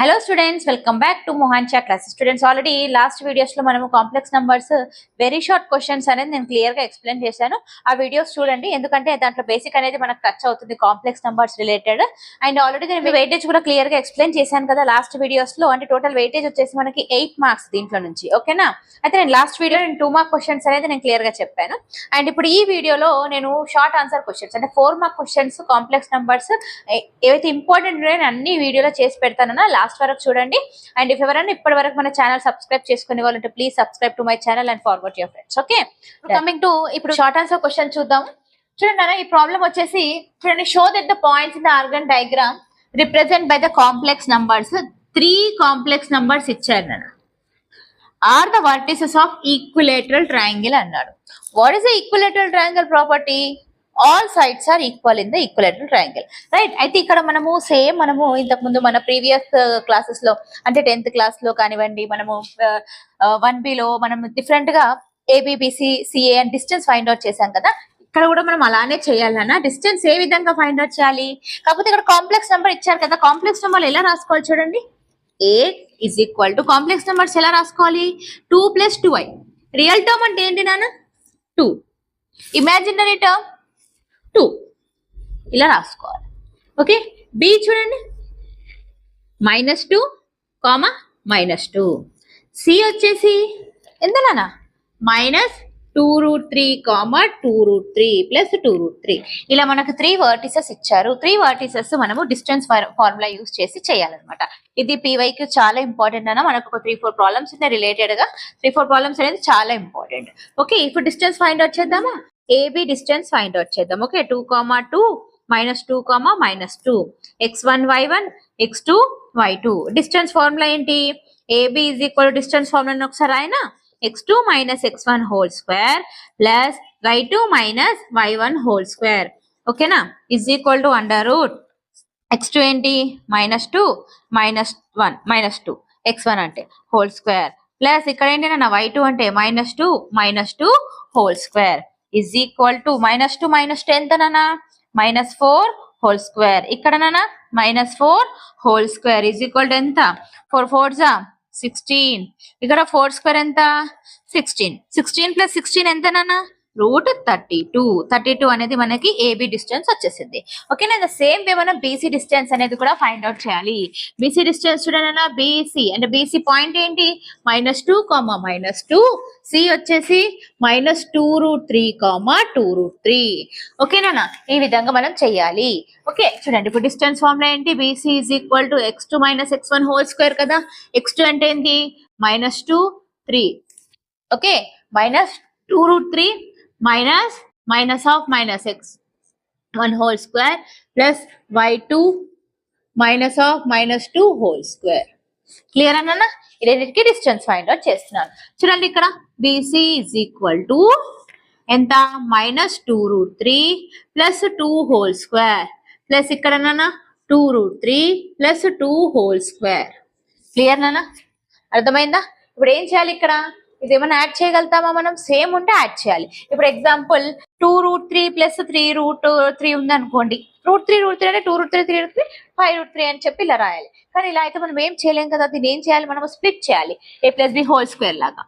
Hello students, welcome back to Mohansha class. Students, already last videos లో మనము complex numbers very short questions అనేది నేను clear గా explain చేశాను. ఆ వీడియోస్ చూడండి, ఎందుకంటే దాంట్లో బేసిక్ అనేది మనకు టచ్ అవుతుంది complex numbers related. And already నేను వెయిటేజ్ కూడా క్లియర్ గా ఎక్స్ప్లెయిన్ చేశాను కదా లాస్ట్ వీడియోస్ లో. అంటే టోటల్ వెయిటేజ్ వచ్చేసి మనకి 8 మార్క్స్ దీంట్లో నుంచి. ఓకేనా? అయితే నేను లాస్ట్ వీడియో 2 మార్క్ క్వశ్చన్స్ అనేది నేను క్లియర్ గా చెప్పాను. అండ్ ఇప్పుడు ఈ వీడియోలో నేను షార్ట్ ఆన్సర్ క్వశ్చన్స్ అంటే 4 మార్క్ క్వశ్చన్స్ కాంప్లెక్స్ నంబర్స్ ఏవైతే ఇంపార్టెంట్ ఉన్నాయో అన్ని వీడియోలో చేసి పెడతానన్నా లాస్ట్ వరకు చూడండి. అండ్ ఇఫ్ ఎవరైనా ఇప్పటి వరకు మన ఛానల్ సబ్స్క్రైబ్ చేసుకునే వాళ్ళంటే please subscribe to my channel and forward your friends. Okay, coming to ఇప్పుడు షార్ట్ ఆన్సర్ క్వశ్చన్ చూద్దాం. చూడండి అన్న, ఈ ప్రాబ్లం వచ్చేసి చూడండి, show that the points in the Argand diagram represent by the complex numbers. 3 complex numbers ఇచ్చారు నాన్న. Are the vertices of equilateral triangle అన్నాడు. What is the equilateral triangle property? All sides are equal in the equilateral triangle. Right. అయితే ఇక్కడ మనము ఇంతకు ముందు మన previous classes లో అంటే 10th క్లాస్ లో కానివ్వండి, మనము 1B లో మనం డిఫరెంట్ గా A B B C C A and distance find out చేశాం కదా. ఇక్కడ కూడా మనం అలానే చేయాలన్నా డిస్టెన్స్ ఏ విధంగా ఫైండ్ అవుట్ చేయాలి. కాకపోతే ఇక్కడ కాంప్లెక్స్ నెంబర్ ఇచ్చారు కదా, కాంప్లెక్స్ నెంబర్ ఎలా రాసుకోవాలి చూడండి. A is equal to complex numbers ఎలా రాసుకోవాలి? 2 + 2i. రియల్ టర్మ్ అంటే ఏంటి నాన్న? 2. Imaginary term 2. ఇలా రాసుకోవాలి. ఓకే. బి చూడండి, -2, -2. సి వచ్చేసి ఎంతనా? -2√3, 2√3 + 2√3. ఇలా మనకు 3 వర్టిసెస్ ఇచ్చారు. 3 వర్టిసెస్ మనము డిస్టెన్స్ ఫార్ములా యూస్ చేసి చేయాలన్నమాట. ఇది పీవైకి చాలా ఇంపార్టెంట్ అన్న. మనకు ఒక 3-4 ప్రాబ్లమ్స్ ఉన్నాయి రిలేటెడ్ గా. 3-4 ప్రాబ్లమ్స్ అనేది చాలా ఇంపార్టెంట్. ఓకే, ఇప్పుడు డిస్టెన్స్ ఫైండ్ అవుట్ చేద్దామా? ఏబి డిస్టెన్స్ ఫైండ్ అవుట్ చేద్దాం. Okay, 2, 2, -2, -2, x1 y1 x2 y2. Distance formula ఏంటి? A B is equal distance formula ఒకసారి ఆయన x2 - x1 whole square plus y2 - y1 whole square. ఓకేనా? Is equal to under root x2 ఏంటి? -2 -1 -2 x1 అంటే whole square plus ఇక్కడ ఏంటి నా y2 అంటే -2 whole square is equal to -2 -2 ఎంత నానా? -4 హోల్ స్క్వేర్. ఇక్కడ నానా -4 whole square is equal to ఎంత? 4 4s 16. ఇక్కడ 4 స్క్వేర్ ఎంత? 16. 16 + 16 ఎంత నాన్న? √32. 32 అనేది మనకి ఏబి డిస్టెన్స్ వచ్చేసింది. ఓకేనా? ద సేమ్ వే మనం బీసీ డిస్టెన్స్ అనేది కూడా ఫైండ్ అవుట్ చేయాలి. బీసీ డిస్టెన్స్ చూడనా? బీసీ అంటే బీసీ పాయింట్ ఏంటి? -2, -2. సి వచ్చేసి -2√3, 2√3. ఓకేనా? ఈ విధంగా మనం చెయ్యాలి. ఓకే, చూడండి ఇప్పుడు డిస్టెన్స్ ఫార్ములా ఏంటి? BC is equal to x2 - x1 whole square కదా. x2 అంటే ఏంటి? -2 3. Okay, -2√3 minus of -x1 whole square plus y2 minus of -2 whole square. Clear అన్న? ఇదేంటికి డిస్టెన్స్ ఫైండ్ అవుట్ చేస్తున్నాను. చూడండి ఇక్కడ బీసీ ఈజ్ ఈక్వల్ టు ఎంత? -2√3 + 2 whole square plus ఇక్కడ 2√3 + 2 whole square. Clear నాన్న? అర్థమైందా? ఇప్పుడు ఏం చేయాలి? ఇక్కడ ఇది ఏమైనా యాడ్ చేయగలుగుతామా మనం? సేమ్ ఉంటే యాడ్ చేయాలి. ఇప్పుడు ఎగ్జాంపుల్ 2√3 + 3√3 ఉంది అనుకోండి. √3 అంటే 2√3 3√3 5√3 అని చెప్పి ఇలా రాయాలి. కానీ ఇలా అయితే మనం ఏం చేయలేం కదా. దీన్ని ఏం చేయాలి? మనం స్ప్లిట్ చేయాలి a + b హోల్ స్క్వేర్ లాగా.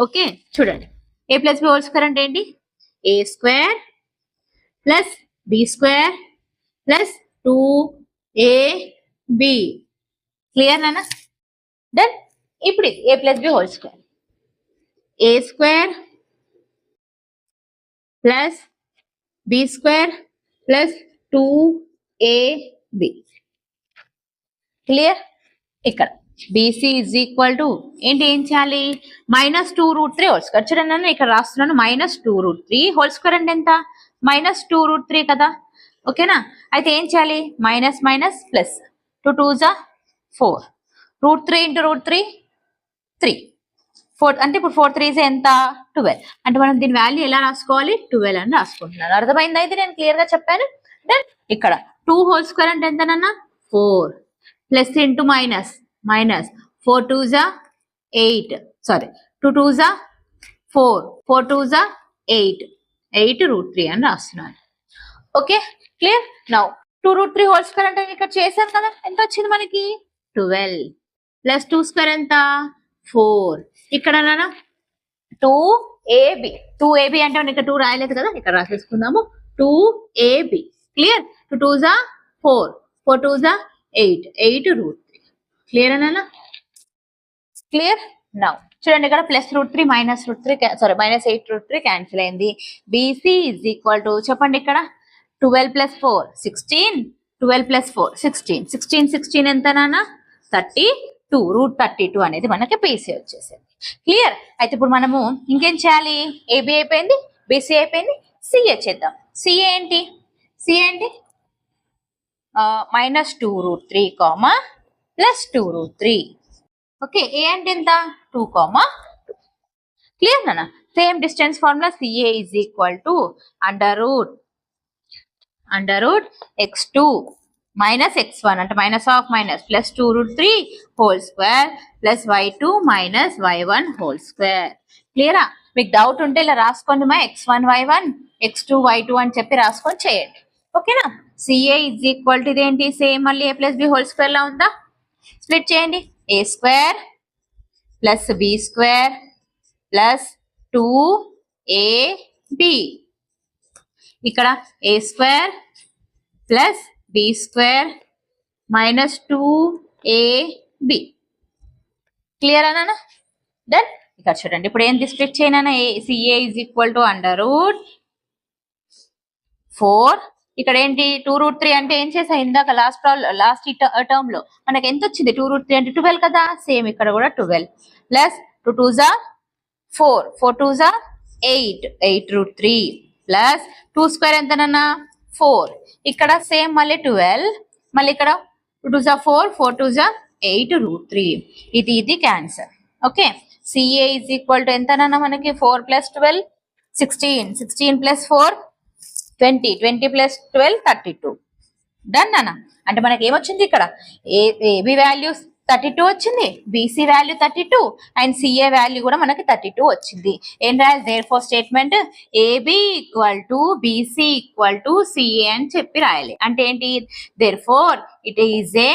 ఓకే, చూడండి a + b హోల్ స్క్వేర్ అంటే ఏంటి? a² + b² + 2ab. క్లియర్ నాన్న? డన్. ఇప్పుడు a + b whole square a² + b² + 2ab. Clear? ఇక్కడ బీసీ ఈజ్ ఈక్వల్ టు ఏంటి? ఏం చేయాలి? -2√3 హోల్ స్క్వేర్. చూడండి ఇక్కడ రాస్తున్నాను -2√3 హోల్ స్క్వేర్ అంటే ఎంత? -2√3 కదా. ఓకేనా? అయితే ఏం చేయాలి? Minus plus 2 2s 4. √3 × √3 3. 4 అంటే ఇప్పుడు 4 3s ఎంత? 12. అంటే మనం దీని వాల్యూ ఎలా రాసుకోవాలి? 12 అని రాసుకుంటున్నాను. అర్థమైందా? అయితే నేను క్లియర్ గా చెప్పాను. దెన్ ఇక్కడ 2 హోల్ స్క్వేర్ అంటే ఎంత నాన్న? 4 plus into minus 4 2s 8. Sorry 2 2s 4 4 2s 8 8 √3 అని రాస్తున్నాను. Okay, clear? Now 2√3 whole square అంటే ఇక్కడ చేశాం కదా, ఎంత వచ్చింది మనకి 12 ప్లస్ 2 స్క్వేర్ ఎంత 4. ఇక్కడ 2ab 2ab అంటే మనం ఇక్కడ 2 రాయలేదు కదా, ఇక్కడ రాసేసుకుందాము 2ab. Clear. 2 2s are 4 4 2s are 8 8√3. Clear అన్నా? క్లియర్. నౌ చూడండి ఇక్కడ +√3 -√3 సారీ -8√3 క్యాన్సిల్ అయింది. BC ఈజ్ ఈక్వల్ టు చెప్పండి ఇక్కడ 12 + 4 16 12 + 4 16 16 16 ఎంత నాన్న 32 √32 అనేది మనకి BC వచ్చేసింది. క్లియర్. అయితే ఇప్పుడు మనము ఇంకేం చేయాలి, AB అయిపోయింది, BC అయిపోయింది, CA చేద్దాం. CA ఏంటి, CA ఏంటి -2√3 +2√3. ఓకే, ఏ అంటే ఎంత 2, 2. క్లియర్ నాన్న. Same distance formula CA is equal to under root x2 -x1 అంటే -2√3 whole square plus y2 -y1 whole square. క్లియరా? మీకు డౌట్ ఉంటే ఇలా రాసుకోండి, x1 y1 x2 y2 అని చెప్పి రాసుకొని చేయండి. ఓకేనా? CA ఈజ్ ఈక్వల్ టు ఇదేంటి సేమ్ మళ్ళీ a + b హోల్ స్క్వేర్ లా ఉందా, స్ప్లిట్ చేయండి. a² + b² + 2ab. ఇక్కడ a² + b² -2ab. క్లియర్ అన్నా? దెన్ ఇక్కడ చూడండి ఇప్పుడు ఏంటి స్ప్లిట్ చేయనా, CA ఈజ్ ఈక్వల్ టు √4. ఇక్కడ ఏంటి 2√3 అంటే ఏం చేసా ఇందాక లాస్ట్ టర్మ్ లో మనకి ఎంత వచ్చింది 2√3 అంటే 12 కదా, సేమ్ ఇక్కడ కూడా 12 plus 2 2s are 4 4 2s are 8 8√3 plus 2 square ఎంతనన్నా 4. ఇక్కడ సేమ్ మళ్ళీ 12 మళ్ళీ ఇక్కడ 2 2s are 4 4 2s are 8√3. ఇది cancel. Okay, CA is equal to ఎంతనన్నా మనకి 4 + 12 16 16 + 4 20 20 + 12 32. డన్ అన్న. అంటే మనకి ఏమొచ్చింది ఇక్కడ AB వాల్యూ 32 వచ్చింది, BC value 32 and CA value కూడా మనకి 32 వచ్చింది. ఏం రాయాలి, therefore statement AB = BC = CA అని చెప్పి రాయాలి. అంటే ఏంటి, therefore it is a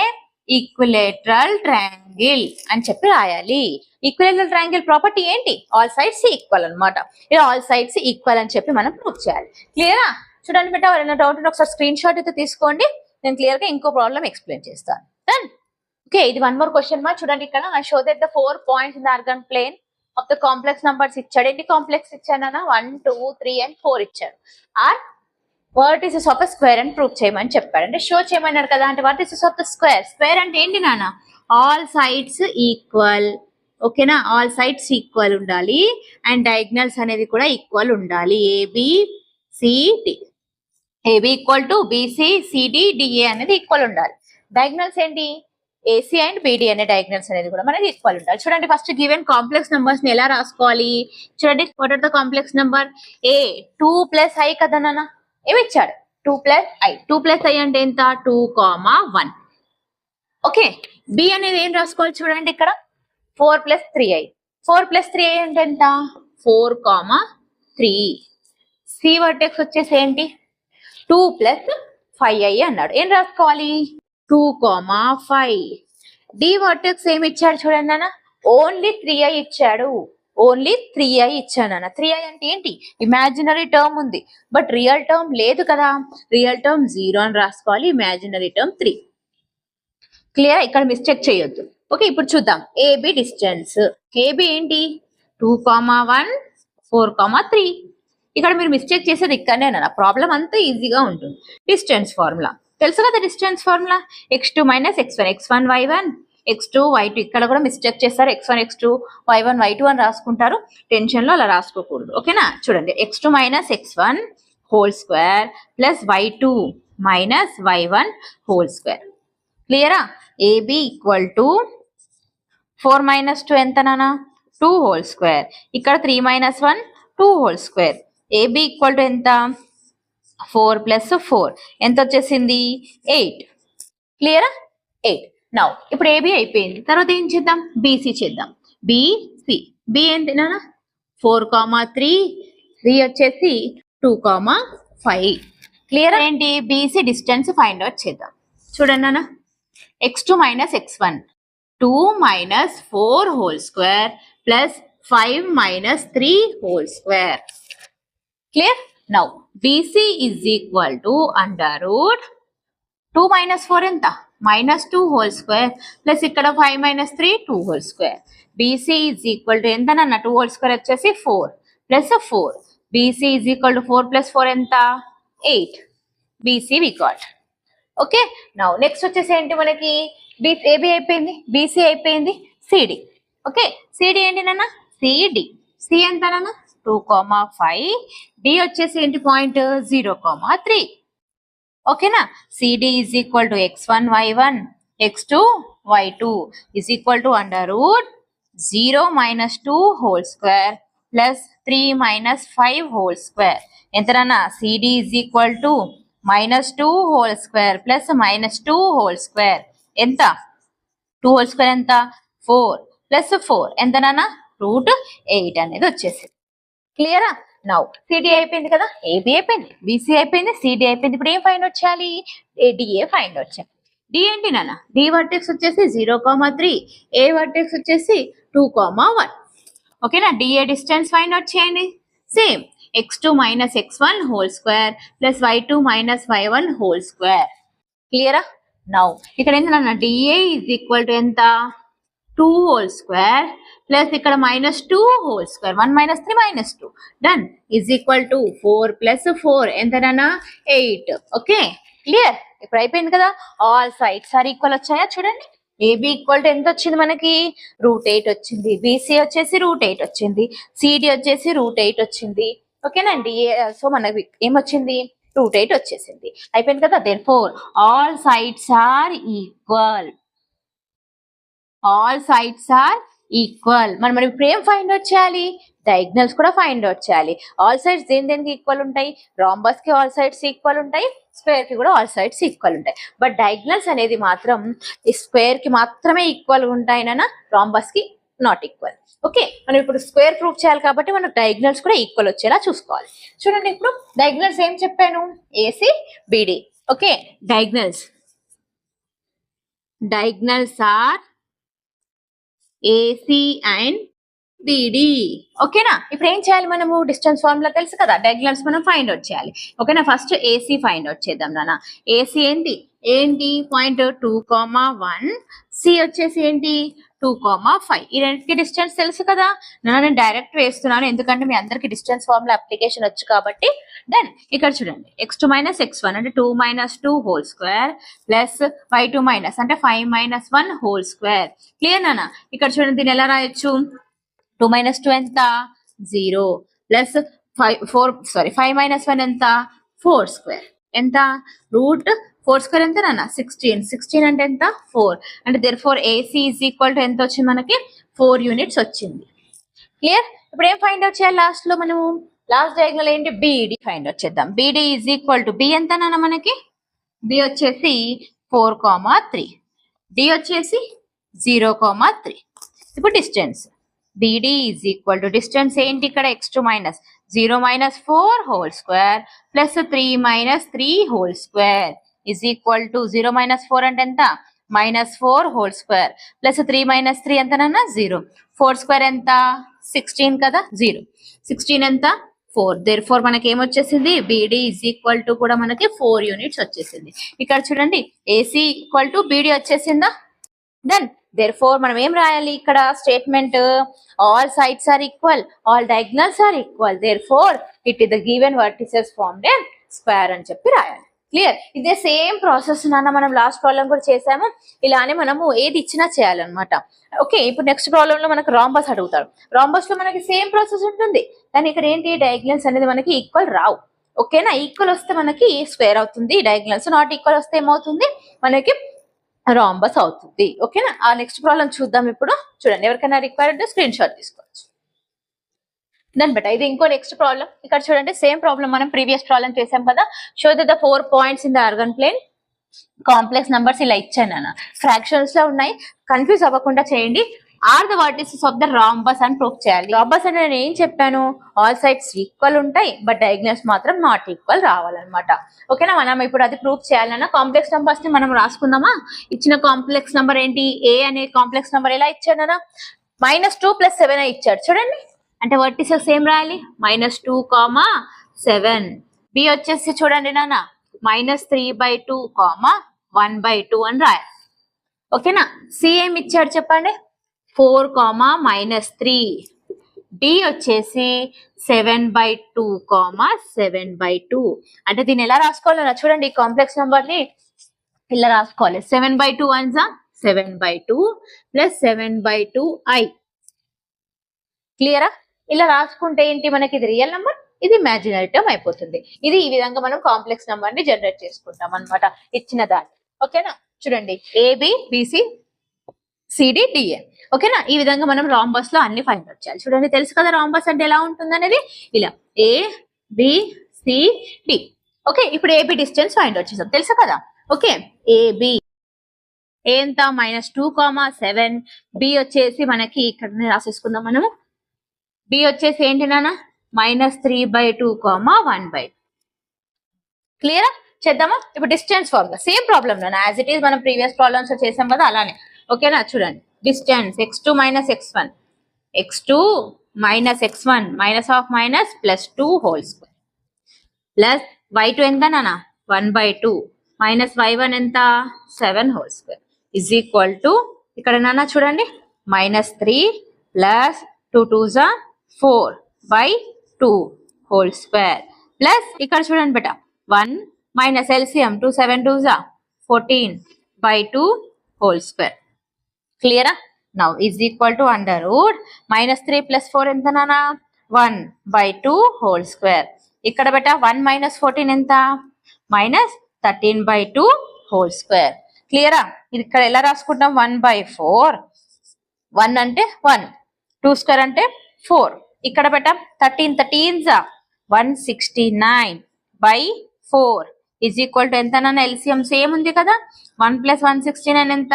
equilateral triangle అని చెప్పి రాయాలి. ఈక్విలేటరల్ ట్రయాంగిల్ ప్రాపర్టీ ఏంటి, ఆల్ సైడ్స్ ఈక్వల్ అన్నమాట. ఇది ఆల్ సైడ్స్ ఈక్వల్ అని చెప్పి మనం ప్రూవ్ చేయాలి. క్లియరా? చూడండి బిడ్డ, ఎవరైనా డౌట్ ఉంటే ఒకసారి స్క్రీన్ షాట్ అయితే తీసుకోండి, నేను క్లియర్ గా ఇంకో ప్రాబ్లం ఎక్స్ప్లెయిన్ చేస్తాను. డన్. ఓకే, ఇది 1 more క్వశ్చన్ మా. చూడండి ఇక్కడ show that the 4 points in the argon plane of the complex numbers ఇచ్చాడు. ఎన్ని కాంప్లెక్స్ ఇచ్చానన్నా 1 2 3 and 4 ఇచ్చాడు. Are vertices of the square అని ప్రూవ్ చేయమని చెప్పాడు. అంటే షో చేయమన్నాడు కదా, అంటే vertices of the square. Square అంటే ఏంటి నాన్న, ఆల్ సైడ్స్ ఈక్వల్. ఓకేనా, ఆల్ సైడ్స్ ఈక్వల్ ఉండాలి అండ్ డయాగ్నల్స్ అనేది కూడా ఈక్వల్ ఉండాలి. ABCD AB = BC CD DA అనేది ఈక్వల్ ఉండాలి. డయాగ్నల్స్ ఏంటి, AC అండ్ BD అనే డయాగ్నల్స్ అనేది కూడా మనకి ఈక్వల్ ఉండాలి. చూడండి ఫస్ట్ గివెన్ కాంప్లెక్స్ నెంబర్స్ ని ఎలా రాసుకోవాలి చూడండి. What are the complex number, A 2 + I కదా నాన్న, ఏమి ఇచ్చాడు 2 + I. 2 + I అంటే ఎంత 2, 1. ఓకే, B అనేది ఏం రాసుకోవాలి చూడండి ఇక్కడ 4 + 3I. 4 + 3I అంటే ఎంత 4, 3. C వర్టెక్స్ వచ్చేసి ఏంటి 2 + 5I అన్నాడు. ఏం రాసుకోవాలి 2, 5. D వర్టెక్స్ ఏమి ఇచ్చాడు చూడండి నాన్న, ఓన్లీ 3I ఇచ్చాడు. ఓన్లీ 3I ఇచ్చాను. 3I అంటే ఏంటి, ఇమాజినరీ టర్మ్ ఉంది బట్ రియల్ టర్మ్ లేదు కదా, రియల్ టర్మ్ 0 అని రాసుకోవాలి, ఇమాజినరీ టర్మ్ 3. క్లియర్, ఇక్కడ మిస్టేక్ చేయొద్దు. ఓకే, ఇప్పుడు చూద్దాం AB డిస్టెన్స్. AB ఏంటి 2, 1 4, 3. ఇక్కడ మీరు మిస్టేక్ చేసేది ఇక్కడనే నా ప్రాబ్లం అంతా ఈజీగా ఉంటుంది. డిస్టెన్స్ ఫార్ములా తెలుసు కదా, distance formula x2 - x1 x1 y1 x2 y2. ఇక్కడ కూడా మిస్టేక్ చేస్తారు, x1 x2 y1 y2 అని రాసుకుంటారు. టెన్షన్ లో అలా రాసుకోకూడదు. ఓకేనా, చూడండి x2 - x1 whole square plus y2 - y1 whole square. క్లియరా? AB = 4 - 2 ఎంత నాన్న 2 హోల్ స్క్వేర్. ఇక్కడ 3 - 1 2 హోల్ స్క్వేర్. AB = ఎంత 4 + 4 ఎంత వచ్చేసింది 8. క్లియరా? 8. నౌ ఇప్పుడు AB అయిపోయింది, తర్వాత ఏం చేద్దాం BC చేద్దాం. BC B ఏంటి నాన్న 4, 3 వచ్చేసి 2, 5. క్లియర్ ఏంటి బీసీ డిస్టెన్స్ ఫైండ్ అవుట్ చేద్దాం చూడండి అన్న x2 minus x1 2 minus 4 whole square plus 5 minus 3 whole square. Clear? Now BC is equal to under root 2 minus 4 ఎంత minus 2 whole square plus ఇక్కడ 5 minus 3 2 whole square. BC is equal to ఎంత నన్న 2 whole square వచ్చేసి 4 plus 4. BC is equal to 4 plus 4 ఎంత 8. BC we got. Okay now next వచ్చేసి ఏంటి మనకి AB అయిపోయింది బీసీ అయిపోయింది సిడి ఓకే సిడి ఏంటి నాన్న సిడి సి ఎంత నాన్న 2,5 డి వచ్చేసి ఏంటి పాయింట్ 0,3 ఓకేనా CD is equal to x1 y1 x2 y2 is equal to under root 0 minus 2 whole square plus 3 minus 5 whole square ఎంత నాన్న CD is equal to minus 2 whole square plus minus 2 whole square ఎంత 2 whole square ఎంత 4 plus 4 ఎంత నాన్న route 8 అనేది వచ్చేసింది క్లియరా now CD అయిపోయింది కదా ఏబి అయిపోయింది బీసీ అయిపోయింది సిడి అయిపోయింది ఇప్పుడు ఏం ఫైండ్ అవుట్ చేయాలి డిఏ ఫైండ్ అవుట్ చేయాలి డి ఏంటి నాన్న డి వర్టెక్స్ వచ్చేసి 0,3 ఏ వర్టెక్స్ వచ్చేసి 2,1 ఓకేనా డిఏ డిస్టెన్స్ ఫైండ్ అవుట్ చేయండి same x2 minus x1 whole square plus y2 minus y1 whole square. Clear? Now, ఇక్కడ ఏంటన్నా dA is equal to ఎంత 2 whole square plus ఇక్కడ minus 2 whole square 1 minus 3 minus 2 done is equal to 4 plus 4 ఎంతనన్నా 8 okay clear ఇప్పుడు అయిపోయింది కదా all sides are equal వచ్చాయా చూడండి AB equal to ఎంత వచ్చింది మనకి √8 వచ్చింది బీసీ వచ్చేసి √8 వచ్చింది సిడి వచ్చేసి √8 వచ్చింది ఓకేనండి సో మనకి ఏమొచ్చింది √8 వచ్చేసింది అయిపోయింది కదా therefore all sides are equal మనం ఇప్పుడు ఏం ఫైండ్ అవుట్ చేయాలి డయాగ్నల్స్ కూడా ఫైండ్ అవుట్ చేయాలి ఆల్ సైడ్స్ దేనికి ఈక్వల్ ఉంటాయి రాంబస్ కి ఆల్ సైడ్స్ ఈక్వల్ ఉంటాయి స్క్వేర్ కి కూడా ఆల్ సైడ్స్ ఈక్వల్ ఉంటాయి బట్ డయాగ్నల్స్ అనేది మాత్రం ఈ స్క్వేర్ కి మాత్రమే ఈక్వల్ ఉంటాయినా రాంబస్ కి నాట్ ఈక్వల్ ఓకే మనం ఇప్పుడు స్క్వేర్ ప్రూఫ్ చేయాలి కాబట్టి మనకు డయాగ్నల్స్ కూడా ఈక్వల్ వచ్చేలా చూసుకోవాలి చూడండి ఇప్పుడు డయాగ్నల్స్ ఏం చెప్పాను A C B D okay diagonals are A C and B D ఓకేనా ఇప్పుడు ఏం చేయాలి మనము డిస్టెన్స్ ఫార్ములా తెలుసు కదా డయాగ్నల్స్ మనం ఫైండ్ అవుట్ చేయాలి ఓకేనా ఫస్ట్ ఏసీ ఫైండ్ అవుట్ చేద్దాం నాన్న ఏసీ ఏంటి పాయింట్ 2,1 సి వచ్చేసి ఏంటి 2,5 ఈ రెండింటికి డిస్టెన్స్ తెలుసు కదా నేను డైరెక్ట్ వేస్తున్నాను ఎందుకంటే మీ అందరికి డిస్టెన్స్ ఫార్ములా అప్లికేషన్ వచ్చు కాబట్టి దెన్ ఇక్కడ చూడండి x2 minus x1 అంటే 2 minus 2 whole square plus y2 minus అంటే 5 minus 1 whole square క్లియర్ నాన్న ఇక్కడ చూడండి దీన్ని ఎలా రాయొచ్చు 2 minus 2 ఎంత 0 ప్లస్ 5 minus 1 ఎంత 4 square ఎంత రూట్ 4 స్క్వేర్ ఎంత నాన్న 16 అంటే ఎంత 4 అంటే therefore AC is equal to ఎంత వచ్చింది మనకి 4 యూనిట్స్ వచ్చింది క్లియర్ ఇప్పుడు ఏం ఫైండ్ అవుట్ చేయాలి లాస్ట్ లో మనము లాస్ట్ డయాగ్నల్ ఏంటి BD ఫైండ్ అవుట్ చేద్దాం BD is equal to B ఎంత నాన్న మనకి B వచ్చేసి 4,3 D వచ్చేసి 0,3 ఇప్పుడు distance BD is equal to distance ఏంటి ఇక్కడ x2 minus 0 minus 4 whole square plus 3 minus 3 whole square is equal to 0 minus 4 అంటే ఎంత minus 4 whole square plus 3 minus 3 ఎంతనన్నా 0 4 square ఎంత 16 కదా 0 16 ఎంత 4 therefore మనకి ఏమొచ్చేసింది BD is equal to కూడా మనకి 4 యూనిట్స్ వచ్చేసింది ఇక్కడ చూడండి AC equal to BD వచ్చేసిందా దెన్ therefore మనం ఏం రాయాలి ఇక్కడ statement all sides are equal all diagonals are equal therefore it is the given vertices formed a square అని చెప్పి రాయాలి క్లియర్ ఇదే సేమ్ ప్రాసెస్ నాన్న మనం లాస్ట్ ప్రాబ్లం కూడా చేసాము ఇలానే మనము ఏది ఇచ్చినా చేయాలన్నమాట ఓకే ఇప్పుడు నెక్స్ట్ ప్రాబ్లం లో మనకు రాంబస్ అడుగుతాడు రాంబస్ లో మనకి సేమ్ ప్రాసెస్ ఉంటుంది కానీ ఇక్కడ ఏంటి డయాగ్నల్స్ అనేది మనకి ఈక్వల్ రావు ఓకేనా ఈక్వల్ వస్తే మనకి స్క్వేర్ అవుతుంది డయాగ్నల్స్ నాట్ ఈక్వల్ వస్తే ఏమవుతుంది మనకి రాంబస్ అవుతుంది ఓకేనా ఆ నెక్స్ట్ ప్రాబ్లం చూద్దాం ఇప్పుడు చూడండి ఎవరికైనా రిక్వైర్డ్ స్క్రీన్ షాట్ తీసుకోవచ్చు దాన్ని బట్ ఇది ఇంకో నెక్స్ట్ ప్రాబ్లం ఇక్కడ చూడండి సేమ్ ప్రాబ్లం మనం ప్రీవియస్ ప్రాబ్లం చేసాం కదా show the 4 points in the Argand plane complex numbers ఇలా ఇచ్చాను అన్న ఫ్రాక్షన్స్ లో ఉన్నాయి కన్ఫ్యూజ్ అవ్వకుండా చేయండి are the vertices of the rhombus అని ప్రూవ్ చేయాలి. రాంబస్ అంటే నేను ఏం చెప్పాను, ఆల్ సైడ్స్ ఈక్వల్ ఉంటాయి బట్ డయాగ్నల్స్ మాత్రం నాట్ ఈక్వల్ రావాలన్నమాట. ఓకేనా, మనం ఇప్పుడు అది ప్రూవ్ చేయాలన్నా కాంప్లెక్స్ నంబర్స్ ని మనం రాసుకుందామా. ఇచ్చిన కాంప్లెక్స్ నంబర్ ఏంటి, ఏ అనే కాంప్లెక్స్ నంబర్ ఎలా ఇచ్చాడనా, -2 + 7 ఇచ్చాడు చూడండి. అంటే వర్టిసెస్ ఏం రాయాలి, -2, 7. బి వచ్చేసి చూడండి నాన్న -3/2, 1/2 అని రాయాలి. ఓకేనా, సి ఏమి ఇచ్చాడు చెప్పండి, 4, -3. డి వచ్చేసి 7/2, 7/2. అంటే దీన్ని ఎలా రాసుకోవాలన్నా చూడండి, ఈ కాంప్లెక్స్ నంబర్ ని ఇలా రాసుకోవాలి. 7/2 1 7/2 + 7/2i. క్లియరా, ఇలా రాసుకుంటే ఏంటి, మనకి ఇది రియల్ నంబర్, ఇది ఇమాజినరీ టర్మ్ అయిపోతుంది. ఇది ఈ విధంగా మనం కాంప్లెక్స్ నంబర్ ని జనరేట్ చేసుకుంటాం అన్నమాట ఇచ్చిన దాన్ని. ఓకేనా, చూడండి ఏబి బిసి సిడి డిఏ. ఓకేనా, ఈ విధంగా మనం రాంబస్ లో అన్ని ఫైండ్ అవుట్ చేయాలి. చూడండి తెలుసు కదా రాంబస్ అంటే ఎలా ఉంటుంది అనేది, ఇలా A B C D. Okay, ఇప్పుడు ఏబి డిస్టెన్స్ ఫైండ్ అవుట్ చేసాం తెలుసు కదా. ఓకే, ఏబి ఎంత -2, 7. బి వచ్చేసి మనకి ఇక్కడ రాసేసుకుందాం మనము. బి వచ్చేసి ఏంటి నాన్న, -3/2, 1/2. క్లియరా, చేద్దామా. ఇప్పుడు డిస్టెన్స్ ఫార్ములా సేమ్ ప్రాబ్లమ్ నాన్న, యాజ్ ఇట్ ఈస్ మనం ప్రీవియస్ ప్రాబ్లమ్స్ చేసాం కదా అలానే. ఓకేనా, చూడండి distance x2 - x1, x2 - x1 -(-2) whole square plus y2 ఎంత నాన్న 1/2 -y1 ఎంత 7 whole square is equal to ఇక్కడ నాన్న చూడండి -3 plus 2 2s 4/2 whole square plus ఇక్కడ చూడండి బేటా 1 minus LCM 2 7 2s 14/2 whole square. Clear? Now is equal to under root -3 plus 4 ఎంత నానా 1/2 whole square. ఇక్కడ బేటా 1 minus 14 ఎంత -13/2 whole square. క్లియరా? ఇది ఇక్కడ ఎలా రాసుకుంటాం 1/4 1 అంటే 1 2 స్క్వేర్ అంటే 4 ఇక్కడ బేటా 13 13s 169/4 is equal to ఎంత నాన్న LCM సేమ్ ఉంది కదా 1 + 169 ఎంత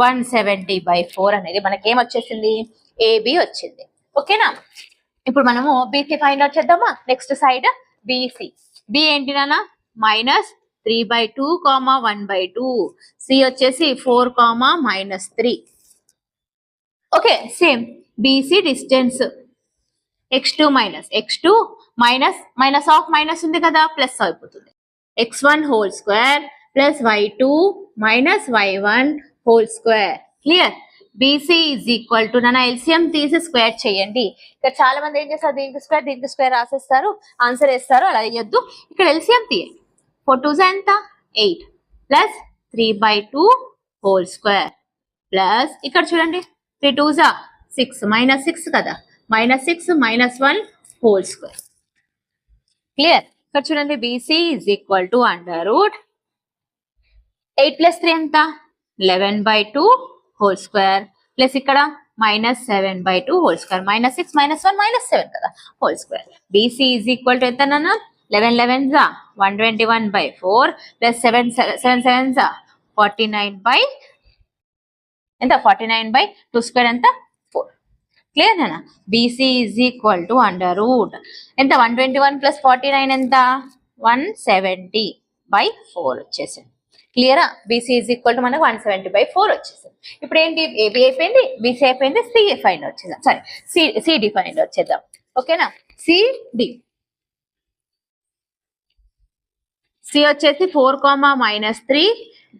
170/4 అనేది మనకి ఏం వచ్చేసింది AB వచ్చింది. ఓకేనా, ఇప్పుడు మనము BC ఫైండ్ అవుట్ చేద్దామా. నెక్స్ట్ సైడ్ BC B ఏంటి నాన్న -3/2 1/2 C వచ్చేసి 4 -3. Okay, same BC distance x2 minus of minus ఉంది కదా ప్లస్ అయిపోతుంది x1 whole square plus y2 minus y1 whole square. Clear? BC is equal to నాన్న LCM తీసి square చేయండి. ఇక్కడ చాలా మంది ఏం చేస్తారు దీనికి స్క్వేర్ రాసేస్తారు ఆన్సర్ వేస్తారు, అలా వేయొద్దు. ఇక్కడ LCM తీయండి 4 2s ఎంత 8 ప్లస్ 3/2 హోల్ స్క్వేర్ ప్లస్ ఇక్కడ చూడండి 3 2s 6 -6 కదా -6 -1 హోల్ స్క్వేర్. క్లియర్? ఇక్కడ చూడండి BC is equal to under route 8 + 3 ఎంత 11/2 హోల్ స్క్వేర్ ప్లస్ ఇక్కడ -7/2 హోల్ స్క్వేర్ -6 -1 -7 కదా whole square. BC is equal to ఎంత నాన్న 11 11s 121/4 ప్లస్ 7 7s 49 ఎంత 49/2 స్క్వేర్ ఎంత 4. క్లియర్ నాన్న? BC is equal to under root ఎంత 121 + 49 ఎంత 170/4 వచ్చేసింది. క్లియరా? BC ఈజ్ ఈక్వల్ టు మనకు 170/4 వచ్చేసింది. ఇప్పుడు ఏంటి AB అయిపోయింది, BC అయిపోయింది, CA ఫైండ్ వచ్చేద్దాం. సారీ CD ఫైండ్ వచ్చేద్దాం. ఓకేనా, CD C వచ్చేసి 4 -3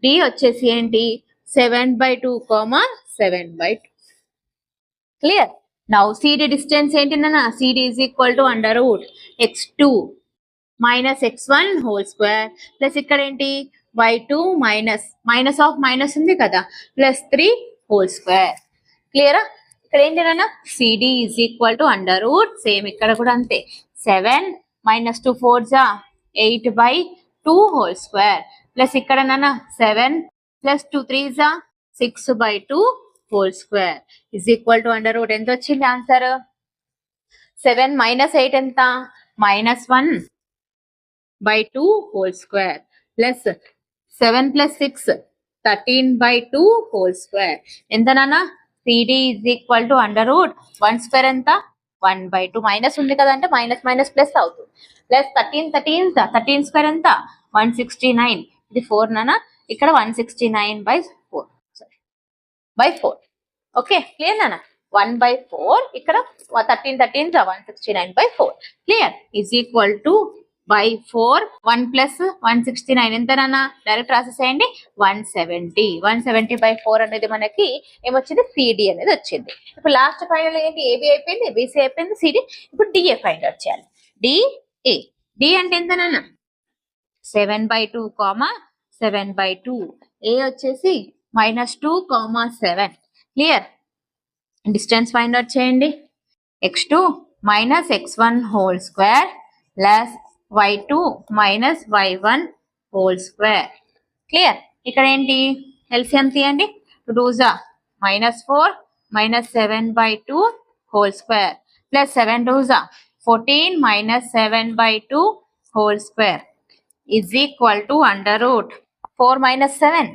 D వచ్చేసి ఏంటి 7/2 7/2. క్లియర్? నౌ CD డిస్టెన్స్ ఏంటి నాన్న CD is equal to under root x2 -x1 whole square plus ఇక్కడ ఏంటి y2 మైనస్ ఆఫ్ మైనస్ ఉంది కదా +3 హోల్ స్క్వేర్. క్లియరా? ఇక్కడ ఏంటి నాన్న CD is equal to under route same ఇక్కడ కూడా అంతే 7 -2 4s 8/2 హోల్ స్క్వేర్ ప్లస్ ఇక్కడ నాన్న 7 + 2 3s 6/2 whole square is equal to under root ఎంత వచ్చింది ఆన్సర్ 7 - 8 ఎంత -1/2 whole square plus 7 + 6 13/2 whole square ఎంత నాన్న CD is equal to under root 1 square ఎంత 1/2 మైనస్ ఉంది కదా అంటే మైనస్ మైనస్ ప్లస్ అవుతుంది ప్లస్ 13 స్క్వేర్ ఎంత 169 ఇది 4 నానా ఇక్కడ 169/4 సారీ బై 4 ఓకే క్లియర్ నానా 1/4 ఇక్కడ 13 169/4 clear is equal to by 4 1 plus 169 ఎంత నాన్న డైరెక్ట్ రాసేసేయండి 170/4 అనేది మనకి ఏమొచ్చింది సిడి అనేది వచ్చింది ఇప్పుడు లాస్ట్ ఫైనల్ ఏంటి ఏబి అయిపోయింది బీసీ అయిపోయింది సిడి ఇప్పుడు డిఏ ఫైండ్ అవుట్ చేయాలి డిఏ డి అంటే ఎంత నాన్న 7/2 7/2 ఏ వచ్చేసి -2 క్లియర్ డిస్టెన్స్ ఫైండ్ అవుట్ చేయండి x2 -x1 whole square plus y2 minus y1 whole square clear ఇక్కడ ఏంటి ఎల్సిఎం తీయండి 2 2 -4 -7/2 whole square plus 7 2 14 -7/2 whole square is equal to under root 4 - 7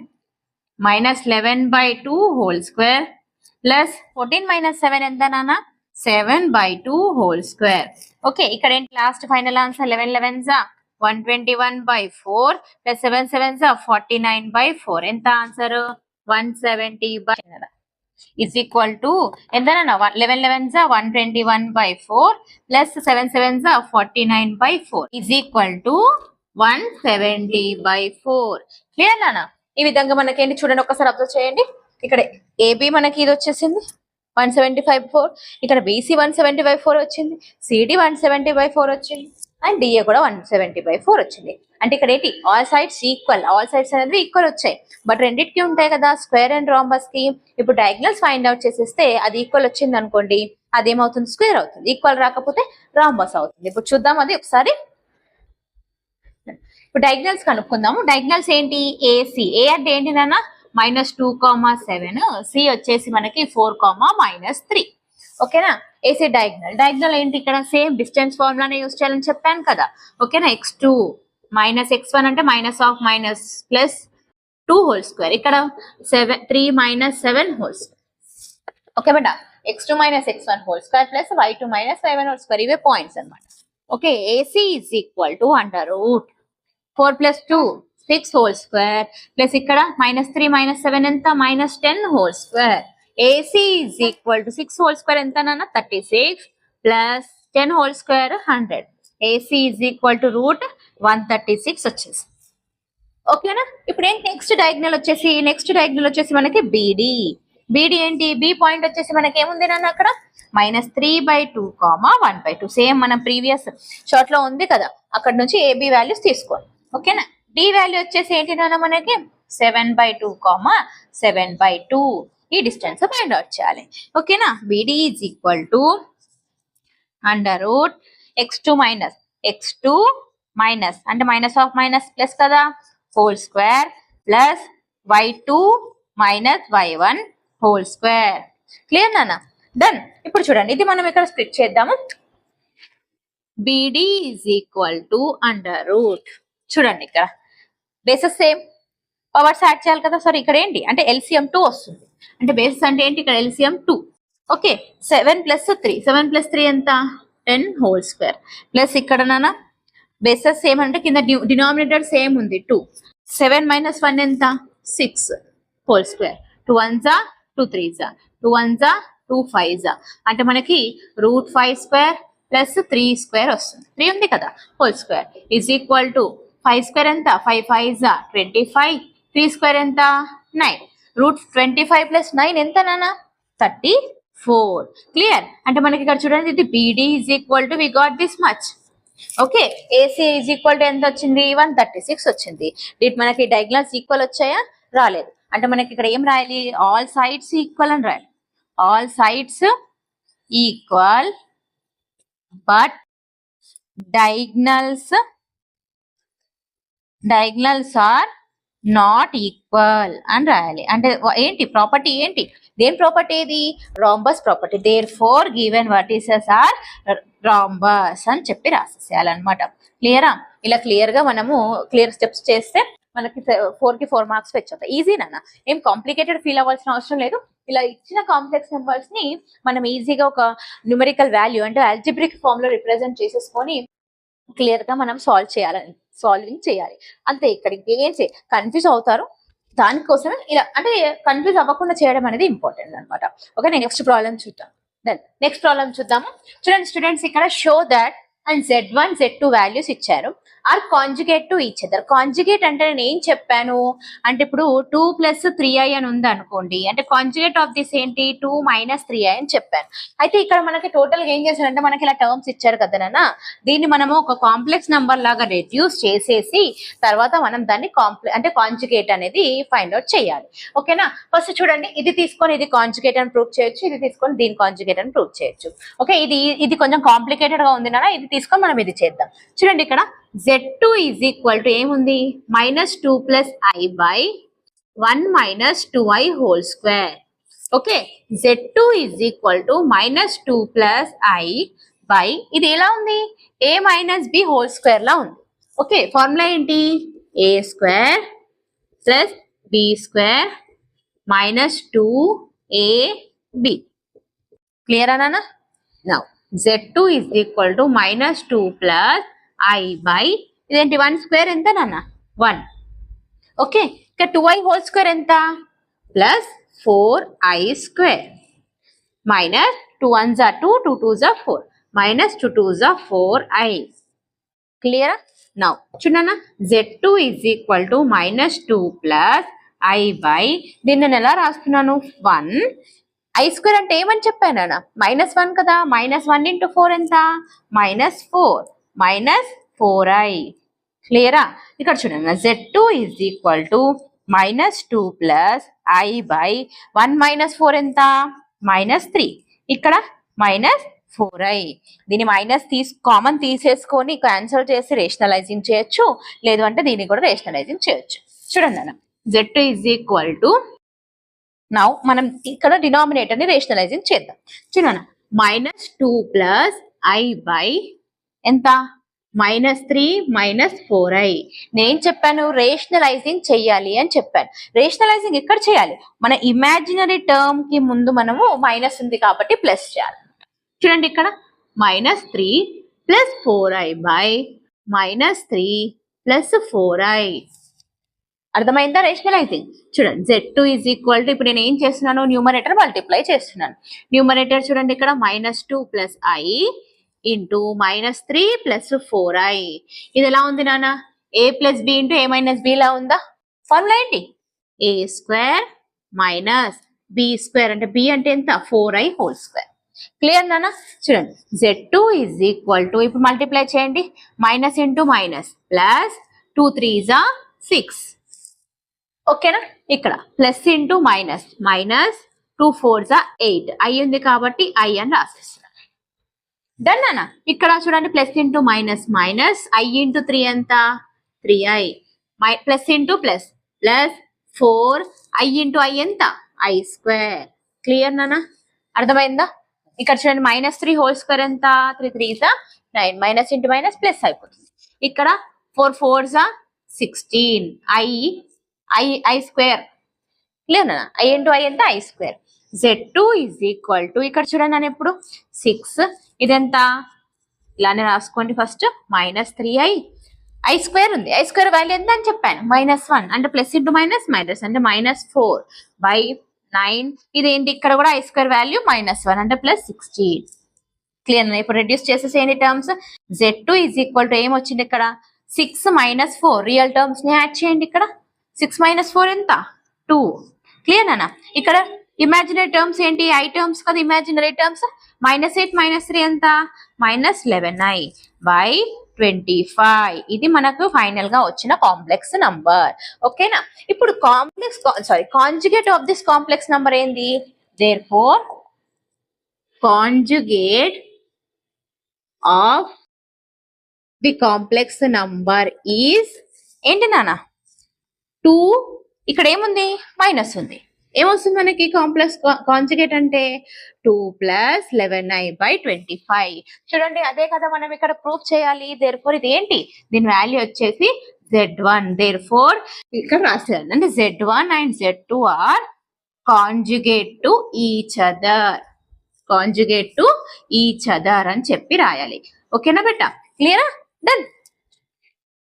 -11/2 whole square plus 14 - 7 ఎంత నాన్న 7/2 whole square ఓకే ఇక్కడ ఏంటి last final answer 11 11s 121/4 plus 7 7s 49/4 ఎంత answer 170 is equal to ఎంతనా 11 11s 121/4 plus 7 7s 49/4 is equal to 170/4 clear నానా ఈ విధంగా మనకి ఏంటి చూడండి ఒకసారి అబ్జర్వ్ చేయండి ఇక్కడ ఏబి మనకి ఇది వచ్చేసింది 175/4 ఇక్కడ బీసీ 170/4 వచ్చింది సిడి 170/4 వచ్చింది అండ్ డిఏ కూడా 170/4 వచ్చింది అంటే ఇక్కడ ఏంటి all sides equal all sides అనేది ఈక్వల్ వచ్చాయి బట్ రెండింటికి ఉంటాయి కదా స్క్వేర్ అండ్ రాంబస్ కి ఇప్పుడు డయాగ్నల్స్ ఫైండ్ అవుట్ చేసేస్తే అది ఈక్వల్ వచ్చింది అనుకోండి అదేమవుతుంది స్క్వేర్ అవుతుంది ఈక్వల్ రాకపోతే రాంబస్ అవుతుంది ఇప్పుడు చూద్దాం అది ఒకసారి ఇప్పుడు డయాగ్నల్స్ కనుక్కుందాము డయాగ్నల్స్ ఏంటి ఏసీ ఏ అంటే ఏంటి నాన్న -2, 7 సి వచ్చేసి మనకి 4, -3 ఓకేనా ఏసీ డయాగ్నల్ ఏంటి ఇక్కడ సేమ్ డిస్టెన్స్ ఫార్ములానే యూస్ చేయాలని చెప్పాను కదా ఓకేనా x2 -x1 అంటే -2 హోల్ స్క్వేర్ ఇక్కడ 3 - 7 హోల్స్ ఓకే బేటా x2 - x1 whole square plus y2 - y1 whole square ఇవే పాయింట్స్ అన్నమాట okay AC is equal to under route 4 + 2 6 whole square plus ఇక్కడ -3 - 7 ఎంత -10 whole square AC is equal to 6 whole square ఎంత నాన్న 36 plus 10 whole square 100 AC is equal to root 136 వచ్చేసి ఓకేనా ఇప్పుడు ఏంటి నెక్స్ట్ డయాగ్నల్ వచ్చేసి మనకి BD ఏంటి బి పాయింట్ వచ్చేసి మనకి ఏముంది నాన్న అక్కడ -3/2 1/2 సేమ్ మన ప్రీవియస్ షార్ట్ లో ఉంది కదా అక్కడ నుంచి AB వాల్యూస్ తీసుకోండి ఓకేనా డి వాల్యూ వచ్చేసి ఏంటి నాన్న మనకి 7/2 7/2 ఈ డిస్టెన్స్ ఫైండ్ అవుట్ చేయాలి ఓకేనా BD is equal to under root x2 minus అంటే మైనస్ ప్లస్ కదా whole square plus y2 - y1 whole square clear నాన్న డన్ ఇప్పుడు చూడండి ఇది మనం ఇక్కడ స్ప్లిట్ చేద్దాము BD is equal to under route చూడండి ఇక్కడ బేసెస్ సేమ్ పవర్స్ యాడ్ చేయాలి కదా సారీ ఇక్కడ ఏంటి అంటే LCM 2 వస్తుంది అంటే బేసెస్ అంటే ఏంటి ఇక్కడ LCM 2 ఓకే 7 + 3 ఎంత 10 హోల్ స్క్వేర్ ప్లస్ ఇక్కడ నాన్న బేసెస్ సేమ్ అంటే కింద డినామినేటర్ సేమ్ ఉంది 2 7 - 1 ఎంత 6 whole square 2 1s 2 3s 2 1s 2 5s అంటే మనకి √5² ప్లస్ 3² వస్తుంది 3 ఉంది కదా whole square is equal to 5 square ఎంత 5 5s 25 3 స్క్వేర్ ఎంత 9 √25 + 9 ఎంత నాన్న 34 క్లియర్ అంటే మనకి ఇక్కడ చూడండి ఇది BD is equal to we got this much okay AC is equal to ఎంత వచ్చింది 136 వచ్చింది దీట్ మనకి డయాగ్నల్స్ ఈక్వల్ వచ్చాయా రాలేదు అంటే మనకి ఇక్కడ ఏం రాయాలి ఆల్ సైడ్స్ ఈక్వల్ అని రాయాలి all sides equal but diagonals are not equal అని రాయాలి అంటే ఏంటి ప్రాపర్టీ ఏంటి దేని ప్రాపర్టీ ఇది rhombus property therefore given vertices are rhombus అని చెప్పి రాసేసేయాలన్నమాట క్లియరా ఇలా క్లియర్ గా మనము క్లియర్ స్టెప్స్ చేస్తే మనకి 4 కి 4 మార్క్స్ వచ్చేస్తాయి. ఈజీనా, ఏం కాంప్లికేటెడ్ ఫీల్ అవ్వాల్సిన అవసరం లేదు. ఇలా ఇచ్చిన కాంప్లెక్స్ నెంబర్స్ ని మనం ఈజీగా ఒక న్యూమరికల్ వాల్యూ అంటే ఆల్జిబ్రిక్ ఫామ్ లో రిప్రజెంట్ చేసేసుకొని క్లియర్ గా మనం సాల్వింగ్ చేయాలి అంతే. ఇక్కడ ఇంకేం కన్ఫ్యూజ్ అవుతారు, దానికోసమే ఇలా అంటే కన్ఫ్యూజ్ అవ్వకుండా చేయడం అనేది ఇంపార్టెంట్ అనమాట. ఓకే, నెక్స్ట్ ప్రాబ్లం చూద్దాం. దెన్ నెక్స్ట్ ప్రాబ్లం చూద్దాము. చూడండి స్టూడెంట్స్, ఇక్కడ show that and Z1 Z2 values ఇచ్చారు are conjugate to each other. Conjugate అంటే నేను ఏం చెప్పాను అంటే ఇప్పుడు 2 + 3i అని ఉంది అనుకోండి, అంటే కాంజుగేట్ ఆఫ్ దిస్ ఏంటి 2 - 3i అని చెప్పాను. అయితే ఇక్కడ మనకి టోటల్ గా ఏం చేశారంటే మనకి ఇలా టర్మ్స్ ఇచ్చారు కదా నాన్న, దీన్ని మనము ఒక కాంప్లెక్స్ నెంబర్ లాగా రెడ్యూస్ చేసేసి తర్వాత మనం దాన్ని అంటే కాంజుగేట్ అనేది ఫైండ్ అవుట్ చేయాలి. ఓకేనా, ఫస్ట్ చూడండి, ఇది తీసుకొని ఇది కాంజుగేట్ అని ప్రూవ్ చేయొచ్చు, ఇది తీసుకొని దీని కాంజుగేట్ అని ప్రూవ్ చేయొచ్చు. ఓకే, ఇది కొంచెం కాంప్లికేటెడ్ గా ఉంది నాన్న, ఇది తీసుకొని మనం ఇది చేద్దాం. చూడండి ఇక్కడ Z2 ఈజ్ ఈక్వల్ టు ఏముంది -2 + i / 1 - 2i whole square. Okay, Z2 is equal to -2 + i / ఇది ఎలా ఉంది a - b హోల్ స్క్వేర్ లా ఉంది. ఓకే, ఫార్ములా ఏంటి a² + b² - 2ab. క్లియర్ అనా? Now Z2 is equal to -2 + i / ఇదేంటి 1 స్క్వేర్ ఎంత నాన్న 1. ఓకే, ఇక 2i హోల్ స్క్వేర్ ఎంత +4i² -2 1s are 2, 2 2s are 4 -2 2s are 4i. Clear? Now చూడన్నా, Z2 is equal to -2 + i / దీన్ని నేను ఎలా రాస్తున్నాను 1. i² అంటే ఏమని చెప్పాను అన్న -1 కదా, -1 × 4 ఎంత -4 -4i. క్లియరా? ఇక్కడ చూడండి, Z2 is equal to -2 + i / 1 - 4 ఎంత -3, ఇక్కడ -4i. దీని మైనస్ కామన్ తీసేసుకొని క్యాన్సిల్ చేసి రేషనలైజింగ్ చేయొచ్చు, లేదు అంటే దీన్ని కూడా రేషనలైజింగ్ చేయొచ్చు. చూడండి అన్న, Z2 is equal to now మనం ఇక్కడ డినామినేటర్ ని రేషనలైజింగ్ చేద్దాం. చూడండి, -2 + i / ఎంత -3 -4i. నేను చెప్పాను రేషనలైజింగ్ చెయ్యాలి అని చెప్పాను. రేషనలైజింగ్ ఎక్కడ చేయాలి, మన ఇమాజినరీ టర్మ్ కి ముందు మనము మైనస్ ఉంది కాబట్టి ప్లస్ చేయాలి. చూడండి ఇక్కడ -3 + 4i / -3 + 4i. అర్థమైందా రేషనలైజింగ్? చూడండి, Z2 ఈజ్ ఈక్వల్ టు ఇప్పుడు నేను ఏం చేస్తున్నాను న్యూమరేటర్ మల్టిప్లై చేస్తున్నాను. న్యూమరేటర్ చూడండి ఇక్కడ -2 + i × -3 + 4i. ఇది ఎలా ఉంది నాన్న a + b × a - b లా ఉందా? ఫార్ములా ఏంటి a² - b² అంటే b అంటే ఎంత 4i హోల్ స్క్వేర్. క్లియర్ నాన్న? చూడండి, Z2 ఈజ్ ఈక్వల్ టు ఇప్పుడు మల్టిప్లై చేయండి, minus into minus plus 2 3s are 6. ఓకేనా, ఇక్కడ plus into minus -2 4s are 8. i ఉంది కాబట్టి i అని రాసేస్తున్నాను. డన్ అన్న. ఇక్కడ చూడండి, ప్లస్ ఇంటూ మైనస్ i × 3 ఎంత 3i, plus into plus 4i × i ఎంత i². క్లియర్ నాన్న? అర్థమైందా? ఇక్కడ చూడండి, -3 హోల్ స్క్వేర్ ఎంత 3 3s are 9, minus into minus plus అయిపోతుంది. ఇక్కడ 4 4s are 16, i². క్లియర్ నాన్న? i × i ఎంత i². Z2 is equal to ఇక్కడ చూడండి నన్ను ఎప్పుడు 6 ఇదెంత ఇలానే రాసుకోండి, ఫస్ట్ -3i i² ఉంది, i² వాల్యూ ఎంత అని చెప్పాను -1 అంటే ప్లస్ ఇంటూ మైనస్ మైనస్ అంటే -4/9. ఇదేంటి ఇక్కడ కూడా i² వాల్యూ -1 అంటే +16. క్లియర్? ఇప్పుడు రెడ్యూస్ చేసేసేయండి terms. Z2 is equal to ఏం వచ్చింది ఇక్కడ 6 - 4 రియల్ టర్మ్స్ ని యాడ్ చేయండి. ఇక్కడ 6 - 4 ఎంత 2. క్లియర్ నాన్న? ఇక్కడ ఇమాజినరీ టర్మ్స్ ఏంటి i టర్మ్స్ కదా, ఇమాజినరీ టర్మ్స్ -8 - 3 ఎంత -11i / 25. ఇది మనకు ఫైనల్ గా వచ్చిన కాంప్లెక్స్ నంబర్. ఓకేనా? ఇప్పుడు conjugate of this complex number ఏంది, therefore conjugate of the complex number is ఏంటి నాన్న 2. ఇక్కడ ఏముంది మైనస్ ఉంది, ఏమొస్తుంది మనకి కాంప్లెక్స్ కాంజుగేట్ అంటే 2 + 11i / 25. చూడండి, అదే కదా మనం ఇక్కడ ప్రూఫ్ చేయాలి. దేర్ఫోర్ ఇది ఏంటి, దీని వాల్యూ వచ్చేసి z1. Therefore ఇక్కడ రాసేయాలి అంటే z1 and z2 are conjugate to each other. Conjugate to each other అని చెప్పి రాయాలి. ఓకేనా బెట్ట? క్లియరా? డన్.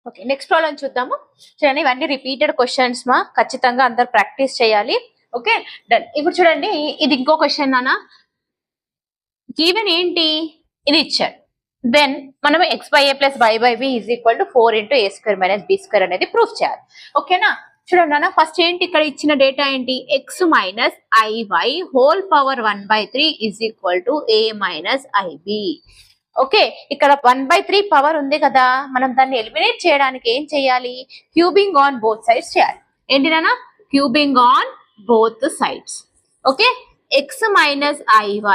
ఓకే, నెక్స్ట్ ప్రాబ్లం చూద్దాము. చూడండి, ఇవన్నీ రిపీటెడ్ క్వశ్చన్స్ మా, ఖచ్చితంగా అందరు ప్రాక్టీస్ చేయాలి. Okay done. ఇప్పుడు చూడండి, ఇది ఇంకో క్వశ్చన్ నాన్న. గివెన్ ఏంటి, ఇది ఇచ్చాడు. దెన్ మనం x/a + y/b = 4 × a² - b² అనేది ప్రూఫ్ చేయాలి. ఓకేనా? చూడండి నాన్న, ఫస్ట్ ఏంటి ఇక్కడ ఇచ్చిన డేటా ఏంటి, x - iy whole power 1/3 = a - ib. Okay, ఇక్కడ 1/3 పవర్ ఉంది కదా, మనం దాన్ని ఎలిమినేట్ చేయడానికి ఏం చేయాలి, క్యూబింగ్ ఆన్ బోత్ సైడ్స్ చేయాలి. ఏంటి నాన్న, cubing on both sides. Okay, x -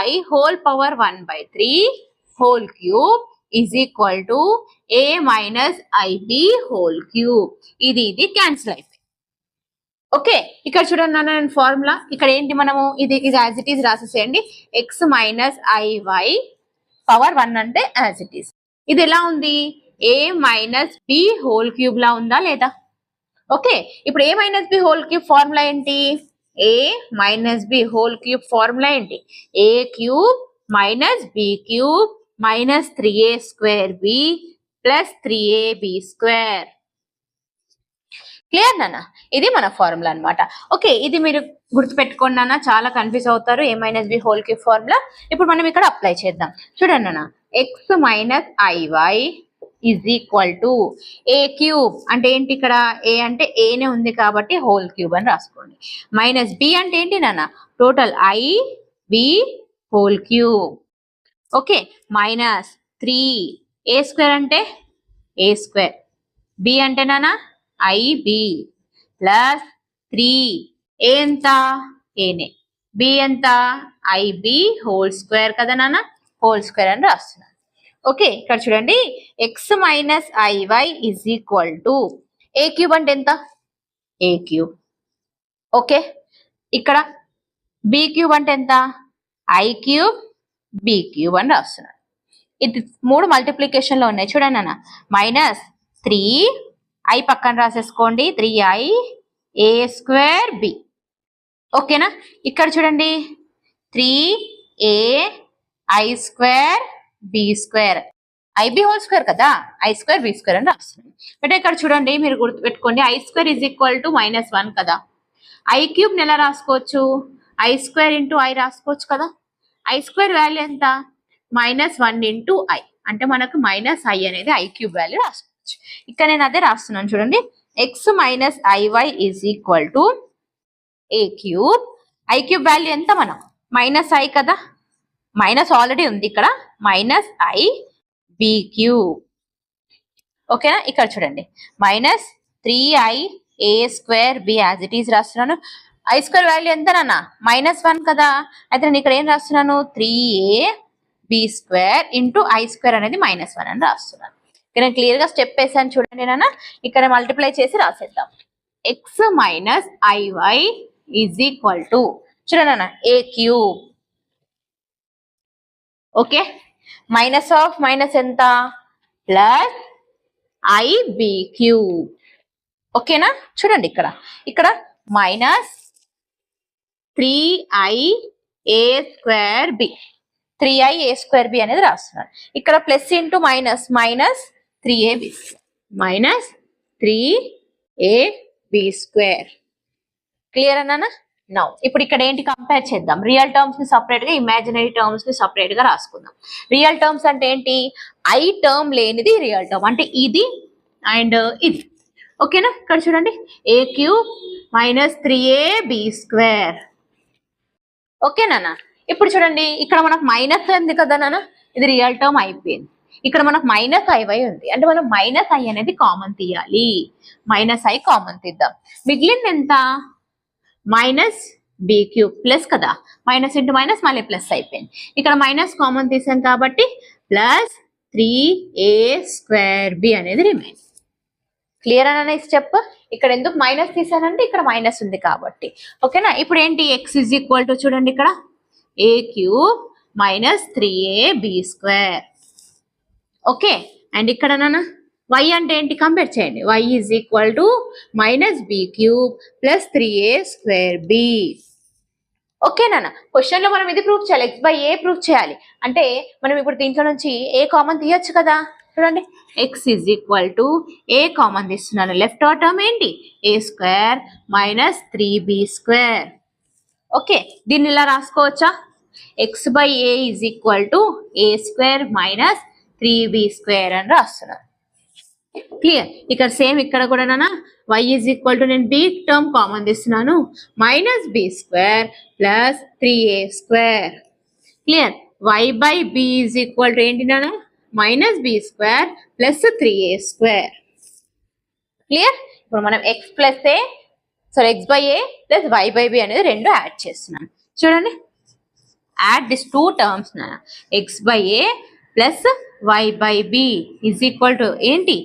iy whole power 1/3 whole cube = a - ib whole cube. ఇది క్యాన్సిల్ అయిపోయింది. ఓకే, ఇక్కడ చూడండి నాన్న, నేను ఫార్ములా ఇక్కడ ఏంటి, మనము ఇది యాజ్ ఇట్ ఈస్ రాసేసేయండి. x - iy పవర్ 1 అంటే యాజ్ ఇట్ ఈస్. ఇది ఎలా ఉంది, a - b హోల్ క్యూబ్ లా ఉందా లేదా? ఓకే, ఇప్పుడు a - b whole cube formula ఏంటి, a - b whole cube formula ఏంటి, a³ - b³ - 3a²b + 3ab². Clear నాన్న? ఇది మన ఫార్ములా అన్నమాట. ఓకే, ఇది మీరు గుర్తుపెట్టుకోండి నాన్న, చాలా కన్ఫ్యూజ్ అవుతారు. a - b whole cube formula ఇప్పుడు మనం ఇక్కడ అప్లై చేద్దాం. చూడండి నాన్న, x - iy = a³ అంటే ఏంటి, ఇక్కడ a అంటే a నే ఉంది కాబట్టి హోల్ క్యూబ్ అని రాసుకోండి. - b అంటే ఏంటి నాన్న, total ib whole cube. Okay, -3a² అంటే a², b అంటే నాన్న ib + 3 a ఎంత, aనే, b ఎంత ib హోల్ స్క్వేర్ కదా నాన్న, హోల్ స్క్వేర్ అని రాస్తున్నాను. ఓకే, ఇక్కడ చూడండి, x - iy a³ అంటే ఎంత, a³. ఓకే, ఇక్కడ b³ అంటే ఎంత, i³ b³ అని రాస్తున్నాను. ఇది 3 మల్టిప్లికేషన్ లో ఉన్నాయి. చూడండి నాన్న, -3 i పక్కన రాసేసుకోండి, 3i a²b. ఓకేనా? ఇక్కడ చూడండి, 3a i²b², ib whole square కదా, i²b² అని రాస్తున్నాను. అంటే ఇక్కడ చూడండి, మీరు గుర్తుపెట్టుకోండి, i² = -1 కదా, i³ ఎలా రాసుకోవచ్చు, i² × i రాసుకోవచ్చు కదా. i² వాల్యూ ఎంత, -1 × i అంటే మనకు -i అనేది i³ వాల్యూ రాసుకోవచ్చు. ఇక్కడ నేను అదే రాస్తున్నాను. చూడండి, x - iy = a³, i³ value ఎంత, మనం -i కదా, మైనస్ ఆల్రెడీ ఉంది ఇక్కడ, -ib³. ఓకేనా? ఇక్కడ చూడండి, -3i a²b as it is రాస్తున్నాను. i² వాల్యూ ఎంత నాన్న, -1 కదా, అయితే నేను ఇక్కడ ఏం రాస్తున్నాను, 3ab² × i² అనేది -1 అని రాస్తున్నాను. ఇక్కడ నేను క్లియర్ గా స్టెప్ వేసాను చూడండి నాన్న. ఇక్కడ మల్టిప్లై చేసి రాసేద్దాం. x - iy చూడండి నాన్న, a³ okay, minus of minus ఎంత, ప్లస్ ib³ ఓకేనా? చూడండి, ఇక్కడ -3i a²b అనేది రాస్తున్నాను. ఇక్కడ plus into minus, -3ab, -3ab². Clear అన్నానా? నౌ ఇప్పుడు ఇక్కడ ఏంటి, కంపేర్ చేద్దాం. రియల్ టర్మ్స్ ని సపరేట్ గా, ఇమాజినరీ టర్మ్స్ ని సపరేట్ గా రాసుకుందాం. రియల్ టర్మ్స్ అంటే ఏంటి, ఐ టర్మ్ లేనిది రియల్ టర్మ్, అంటే ఇది అండ్ ఇది. ఓకేనా? ఇక్కడ చూడండి, a³ - 3ab². ఓకేనా? ఇప్పుడు చూడండి, ఇక్కడ మనకు మైనస్ ఉంది కదా నాన్న, ఇది రియల్ టర్మ్ అయిపోయింది. ఇక్కడ మనకు -iy ఉంది, అంటే మనం -i అనేది కామన్ తీయాలి. -i కామన్ తీద్దాం. మిగిలింది ఎంత, -b³ ప్లస్ కదా, మైనస్ ఇంటూ మైనస్ మళ్ళీ ప్లస్ అయిపోయింది. ఇక్కడ మైనస్ కామన్ తీసాం కాబట్టి +3a²b అనేది రిమైన్. క్లియర్ అనే స్టెప్. ఇక్కడ ఎందుకు మైనస్ తీసానంటే ఇక్కడ మైనస్ ఉంది కాబట్టి. ఓకేనా? ఇప్పుడు ఏంటి, x = చూడండి, ఇక్కడ a³ - 3ab². ఓకే, అండ్ ఇక్కడ నాన్న y అంటే ఏంటి కంపేర్ చేయండి. y is equal to -b³ plus 3a square b. ఓకేనా? క్వశ్చన్ లో మనం ఇది ప్రూవ్ చేయాలి, x/a ప్రూవ్ చేయాలి. అంటే మనం ఇప్పుడు దీంట్లో నుంచి ఏ కామన్ తీయొచ్చు కదా. చూడండి, x is equal to A common తీస్తున్నాను. లెఫ్ట్ ఆర్ టర్మ్ ఏంటి a square minus 3b square. Okay, దీన్ని ఇలా రాసుకోవచ్చా? x/a is equal to a square minus 3b square అని రాస్తున్నాను. క్లియర్? ఇక్కడ సేమ్ ఇక్కడ కూడా y ఈజ్ ఈక్వల్ టు నేను b టర్మ్ కామన్ తీస్తున్నాను, minus b square plus 3a square. Clear? y/b is equal to ఏంటి minus b square plus 3a square. Clear? ఇప్పుడు మనం x by a plus y by b అనేది రెండు add చేస్తున్నాం. చూడండి, add this two terms x by a plus y by b is equal to ఏంటి?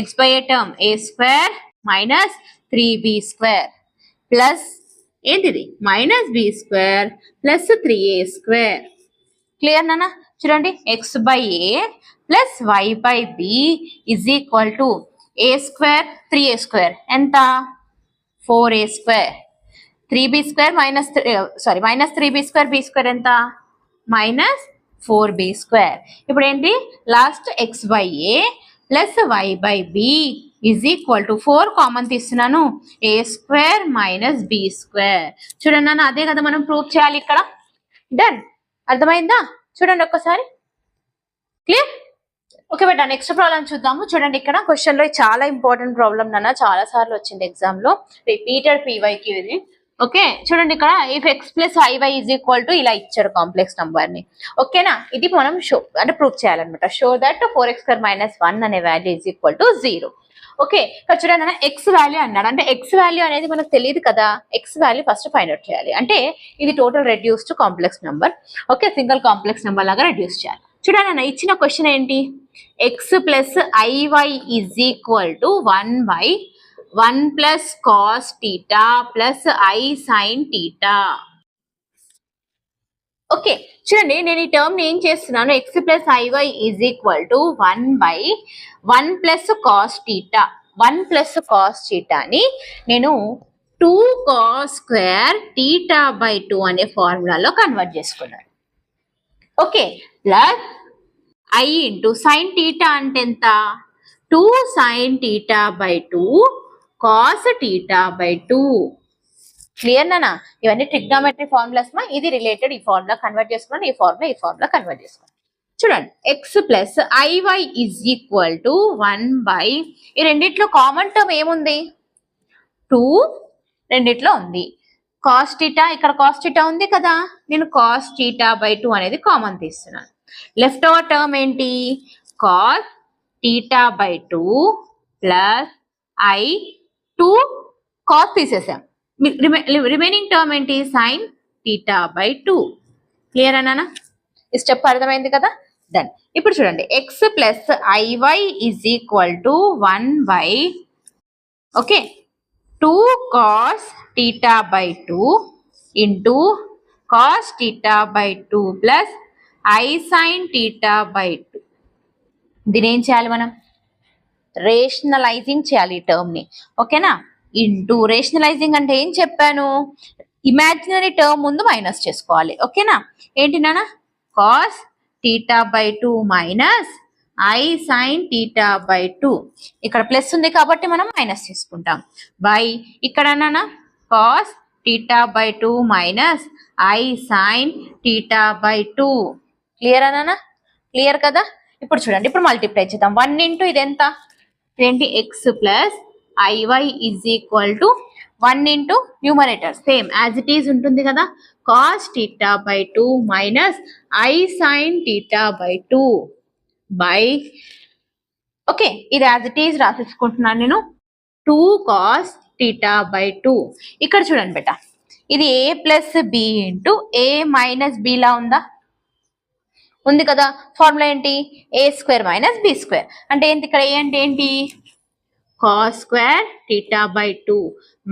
x by a term a square minus 3b square plus ఏంటిది minus b square plus 3a square. Clear నాన్న? చూడండి, x by a plus y by b is equal to a square 3a square ఎంత? 4a square. 3b square minus 3b square b square ఎంత? Minus 4b square. ఇప్పుడు ఏంటి last x by a plus y by b is equal to 4 common తీస్తున్నాను, a square minus b square. చూడండి నాన్న, అదే కదా మనం ప్రూవ్ చేయాలి ఇక్కడ. డన్. అర్థమైందా? చూడండి ఒక్కసారి. క్లియర్? ఓకే బేటా, నెక్స్ట్ ప్రాబ్లం చూద్దాము. చూడండి, ఇక్కడ క్వశ్చన్ లో చాలా ఇంపార్టెంట్ ప్రాబ్లం నాన్న, చాలా సార్లు వచ్చింది ఎగ్జామ్ లో, రిపీటెడ్ PYQ ఇది. ఓకే, చూడండి ఇక్కడ ఇఫ్ x ప్లస్ iy ఈజ్ ఈక్వల్ టు ఇలా ఇచ్చారు కాంప్లెక్స్ నంబర్ ని. ఓకేనా? ఇది మనం షో అంటే ప్రూవ్ చేయాలన్నమాట. షో దట్ 4x² - 1 అనే value is equal to 0. Okay, ఇక్కడ చూడండి ఎక్స్ వాల్యూ అన్నాడు. అంటే ఎక్స్ వాల్యూ అనేది మనకు తెలియదు కదా. X value first find out చేయాలి. అంటే ఇది total reduced complex number. Okay, single complex number లాగా రెడ్యూస్ చేయాలి. చూడండి అన్న, ఇచ్చిన క్వశ్చన్ ఏంటి? x ప్లస్ iy is equal to 1/1 plus cos theta plus i sine theta. Okay, చూడండి నేను ఈ టర్మ్ ఏం చేస్తున్నాను, x ప్లస్ iy is equal to 1/1 plus cos theta. 1 plus cos థీటాని నేను 2 కాస్ స్క్వేర్ థీటా బై 2 అనే ఫార్ములాలో కన్వర్ట్ చేసుకున్నాను. Okay, plus i into sine theta అంటే ఎంత? 2 sign theta by 2 cos theta by 2. Clear నానా? ఇవన్నీ ట్రిగ్నోమెట్రీ ఫార్ములాస్ మా. ఇది రిలేటెడ్, ఈ ఫార్ములా కన్వర్ట్ చేసుకున్నాను, ఈ ఫార్ములా కన్వర్ట్ చేసుకున్నాను. చూడండి, x ప్లస్ iy ఈజ్ ఈక్వల్ టు 1/, ఈ రెండిట్లో కామన్ టర్మ్ ఏముంది? 2 రెండిట్లో ఉంది. కాస్ థీటా, ఇక్కడ కాస్ థీటా ఉంది కదా, నేను కాస్ థీటా బై 2 అనేది కామన్ తీస్తున్నాను. లెఫ్ట్ ఓవర్ టర్మ్ ఏంటి? Cos theta by 2 plus i 2 cos తీసేసాం. రిమైనింగ్ టర్మ్ ఏంటి? Sine theta by 2. క్లియర్ అన్నానా? ఈ స్టెప్ అర్థమైంది కదా. డన్. ఇప్పుడు చూడండి, x ప్లస్ iy is equal to 1/, okay, 2 cos theta by 2 into cos theta by 2 plus i sine theta by 2. దీని ఏం చేయాలి మనం? రేషనలైజింగ్ చేయాలి ఈ టర్మ్ ని. ఓకేనా? ఇంటూ రేషనలైజింగ్ అంటే ఏం చెప్పాను? ఇమాజినరీ టర్మ్ ముందు మైనస్ చేసుకోవాలి. ఓకేనా? ఏంటి నాన్న? Cos theta by 2 minus i sine theta by 2. ఇక్కడ ప్లస్ ఉంది కాబట్టి మనం మైనస్ తీసుకుంటాం. బై ఇక్కడ నాన్న cos theta by 2 minus i sine theta by 2. Clear అన్నానా? క్లియర్ కదా. ఇప్పుడు చూడండి, ఇప్పుడు మల్టిప్లై చేద్దాం. 1 ఇంటూ ఇది ఎంత? ఏంటి? x ప్లస్ iy is equal to 1 into numerator same as it is ఉంటుంది కదా, cos theta by 2 minus i sine theta by 2 by, okay, ఇది యాజ్ ఇట్ ఈజ్ రాసేసుకుంటున్నాను నేను, 2 కాస్ థీటా బై 2. ఇక్కడ చూడండి బేట, ఇది a plus b into a మైనస్ b లా ఉందా? ఉంది కదా. ఫార్ములా ఏంటి? a square minus b square. అంటే ఏంటి ఇక్కడ? a అంటే ఏంటి? Cos square theta by 2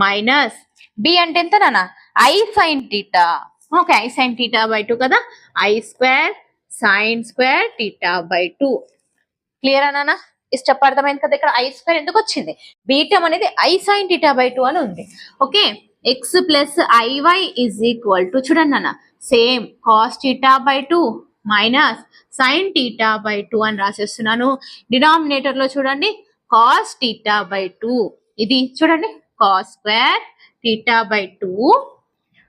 minus b అంటే ఎంత నాన్న? i sine theta. Okay, i sine theta by 2 కదా, i square sine square theta by 2. Clear అన్నానా? ఈ స్టెప్ అర్థమైంది కదా. ఇక్కడ ఐ స్క్వేర్ ఎందుకు వచ్చింది, బి టర్మ్ అనేది ఐ సైన్ థీటా బై 2 అని ఉంది. Okay, X plus I Y is equal to చూడండి అన్న same cos theta by 2 minus sine theta by 2 అని రాసేస్తున్నాను. డినామినేటర్ లో చూడండి కాస్ థీటా బై 2, ఇది చూడండి cos square theta by 2.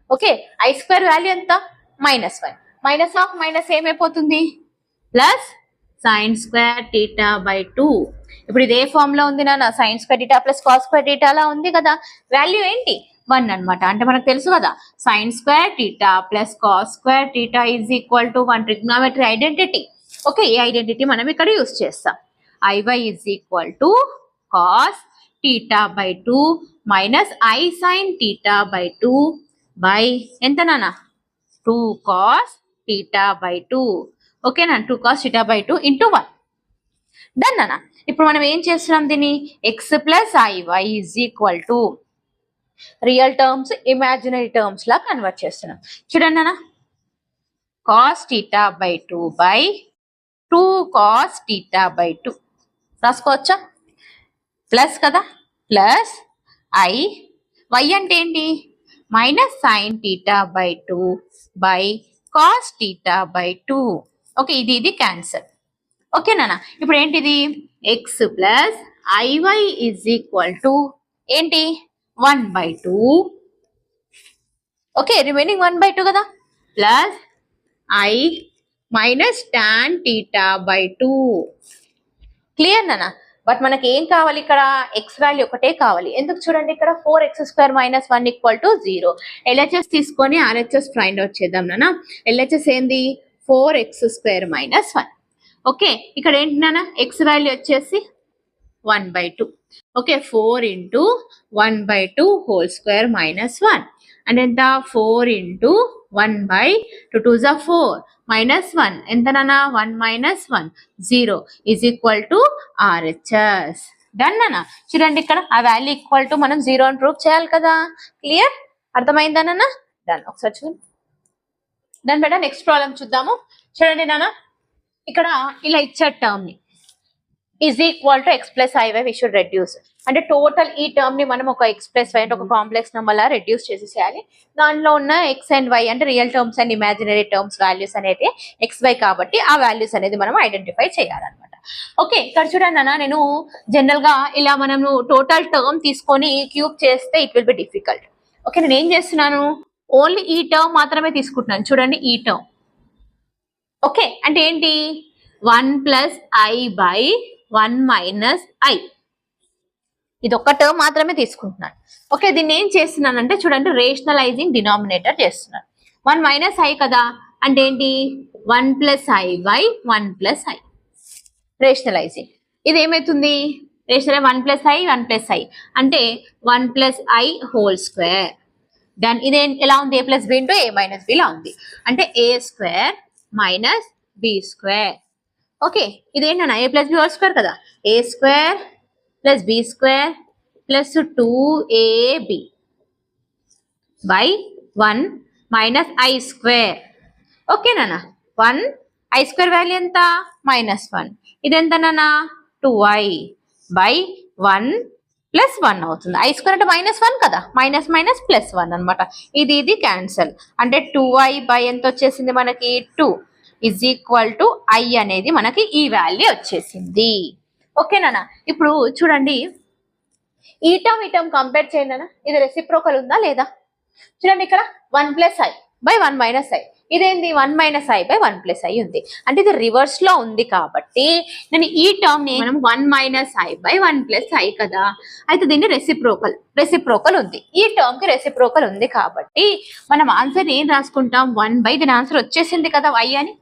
Okay, I square value ఎంత -1, మైనస్ ఆఫ్ మైనస్ ఏమైపోతుంది plus sine square theta by 2. ఇప్పుడు ఇది ఏ ఫామ్ లో ఉంది నాన్న, sine square theta plus cos square theta లా ఉంది కదా. వాల్యూ ఏంటి 1 అన్నమాట. అంటే మనకు తెలుసు కదా sine square theta plus cos square theta is equal to 1 trigonometry identity. Okay, ఈ ఐడెంటిటీ మనం ఇక్కడ యూస్ చేస్తాం. I Y is equal to cos theta by 2 minus I sine theta by 2 by ఎంత నాన్న 2 కాస్ థీటా బై 2. ఓకేనా, 2 cos theta by 2 into 1. Done అన్న. ఇప్పుడు మనం ఏం చేస్తున్నాం, దీన్ని X plus I Y is equal to real terms imaginary terms లా కన్వర్ట్ చేస్తున్నాం. చూడండి అన్న cos theta by 2 by 2 cos theta by 2 రాసుకోవచ్చా, ప్లస్ కదా, ప్లస్ ఐ వై అంటే ఏంటి minus sine theta by 2 by cos theta by 2. Okay, ఇది cancel. ఓకేనా, ఇప్పుడు ఏంటిది X plus I Y is equal to ఏంటి 1/2. ఓకే, రిమైనింగ్ 1/2 కదా, plus I minus tan theta by 2. Clear నానా. బట్ మనకి ఏం కావాలి, ఇక్కడ ఎక్స్ వాల్యూ ఒకటే కావాలి. ఎందుకు చూడండి ఇక్కడ 4x² - 1 = 0. ఎల్హెచ్ఎస్ తీసుకొని ఆర్హెచ్ఎస్ ఫైండ్ అవుట్ చేద్దాం నాన్న. ఎల్హెచ్ఎస్ ఏంది 4x² - 1. ఓకే, ఇక్కడ ఏంటి నాన్న ఎక్స్ వాల్యూ వచ్చేసి 1/2. ఓకే, 4 × 1/2 హోల్ స్క్వేర్ -1 అండ్ ఎంత 4 × 1/2 2 = 4 -1 ఎంత నాన్న 1 - 1 0 is equal to RHS. Done నాన్న. చూడండి ఇక్కడ ఆ వాల్యూ ఈక్వల్ టు మనం 0 అని ప్రూవ్ చేయాలి కదా. క్లియర్, అర్థమైందా నాన్న. డన్. ఒకసారి చూడండి. డన్ బేటా. నెక్స్ట్ ప్రాబ్లం చూద్దాము. చూడండి నాన్న, ఇక్కడ ఇలా ఇచ్చారు టర్మ్ ని is equal to X plus I Y we should reduce. అంటే టోటల్ ఈ టర్మ్ ని మనం ఒక ఎక్స్ ప్లస్ వై అంటే ఒక కాంప్లెక్స్ నెంబర్ లా రెడ్యూస్ చేసేసేయాలి. దానిలో ఉన్న ఎక్స్ అండ్ వై అంటే real terms and imaginary terms values అనేది ఎక్స్ వై కాబట్టి ఆ వాల్యూస్ అనేది మనం ఐడెంటిఫై చేయాలన్నమాట. ఓకే, ఇక్కడ చూడండి అన్న, నేను జనరల్ గా ఇలా మనము టోటల్ టర్మ్ తీసుకొని క్యూబ్ చేస్తే it will be difficult. Okay, నేను ఏం చేస్తున్నాను, ఓన్లీ ఈ టర్మ్ మాత్రమే తీసుకుంటున్నాను. చూడండి ఈ టర్మ్. ఓకే, అంటే ఏంటి 1 + i/1 - i. ఇది ఒక్క టర్మ్ మాత్రమే తీసుకుంటున్నాను. ఓకే, దీన్ని ఏం చేస్తున్నానంటే చూడండి రేషనలైజింగ్ డినామినేటర్ చేస్తున్నాను. 1 - i కదా, అంటే ఏంటి 1 + i/1 + i. రేషనలైజింగ్ ఇది ఏమైతుంది, రేషనల్ 1 + i 1 + i అంటే 1 + i హోల్ స్క్వేర్. దెన్ ఇది ఎలా ఉంది, a + b × a - b లా ఉంది. అంటే a² - b². ఓకే, ఇదేంటన్నా a + b హోల్ స్క్వేర్ కదా, a² + b² + 2ab / 1 - i². ఓకేనా, 1 i² వాల్యూ ఎంత -1. ఇదెంత నాన్న 2i / 1 + 1 అవుతుంది. i² అంటే -1 కదా, -1 అనమాట. ఇది క్యాన్సల్. అంటే 2i / ఎంత వచ్చేసింది మనకి 2 ఈజ్ ఈక్వల్ టు i అనేది మనకి ఈ వాల్యూ వచ్చేసింది. ఓకేనా. ఇప్పుడు చూడండి ఈ టర్మ్ కంపేర్ చేయండి అన్న, ఇది రెసిప్రోకల్ ఉందా లేదా. చూడండి ఇక్కడ 1 + i / 1 - i. ఇదేంది 1 - i / 1 + i ఉంది. అంటే ఇది రివర్స్ లో ఉంది కాబట్టి నేను ఈ టర్మ్ ని మనం 1 - i / 1 + i కదా, అయితే దీన్ని రెసిప్రోకల్ ఉంది. ఈ టర్మ్ కి రెసిప్రోకల్ ఉంది కాబట్టి మనం ఆన్సర్ ఏం రాసుకుంటాం 1 దీని ఆన్సర్ వచ్చేసింది కదా i అని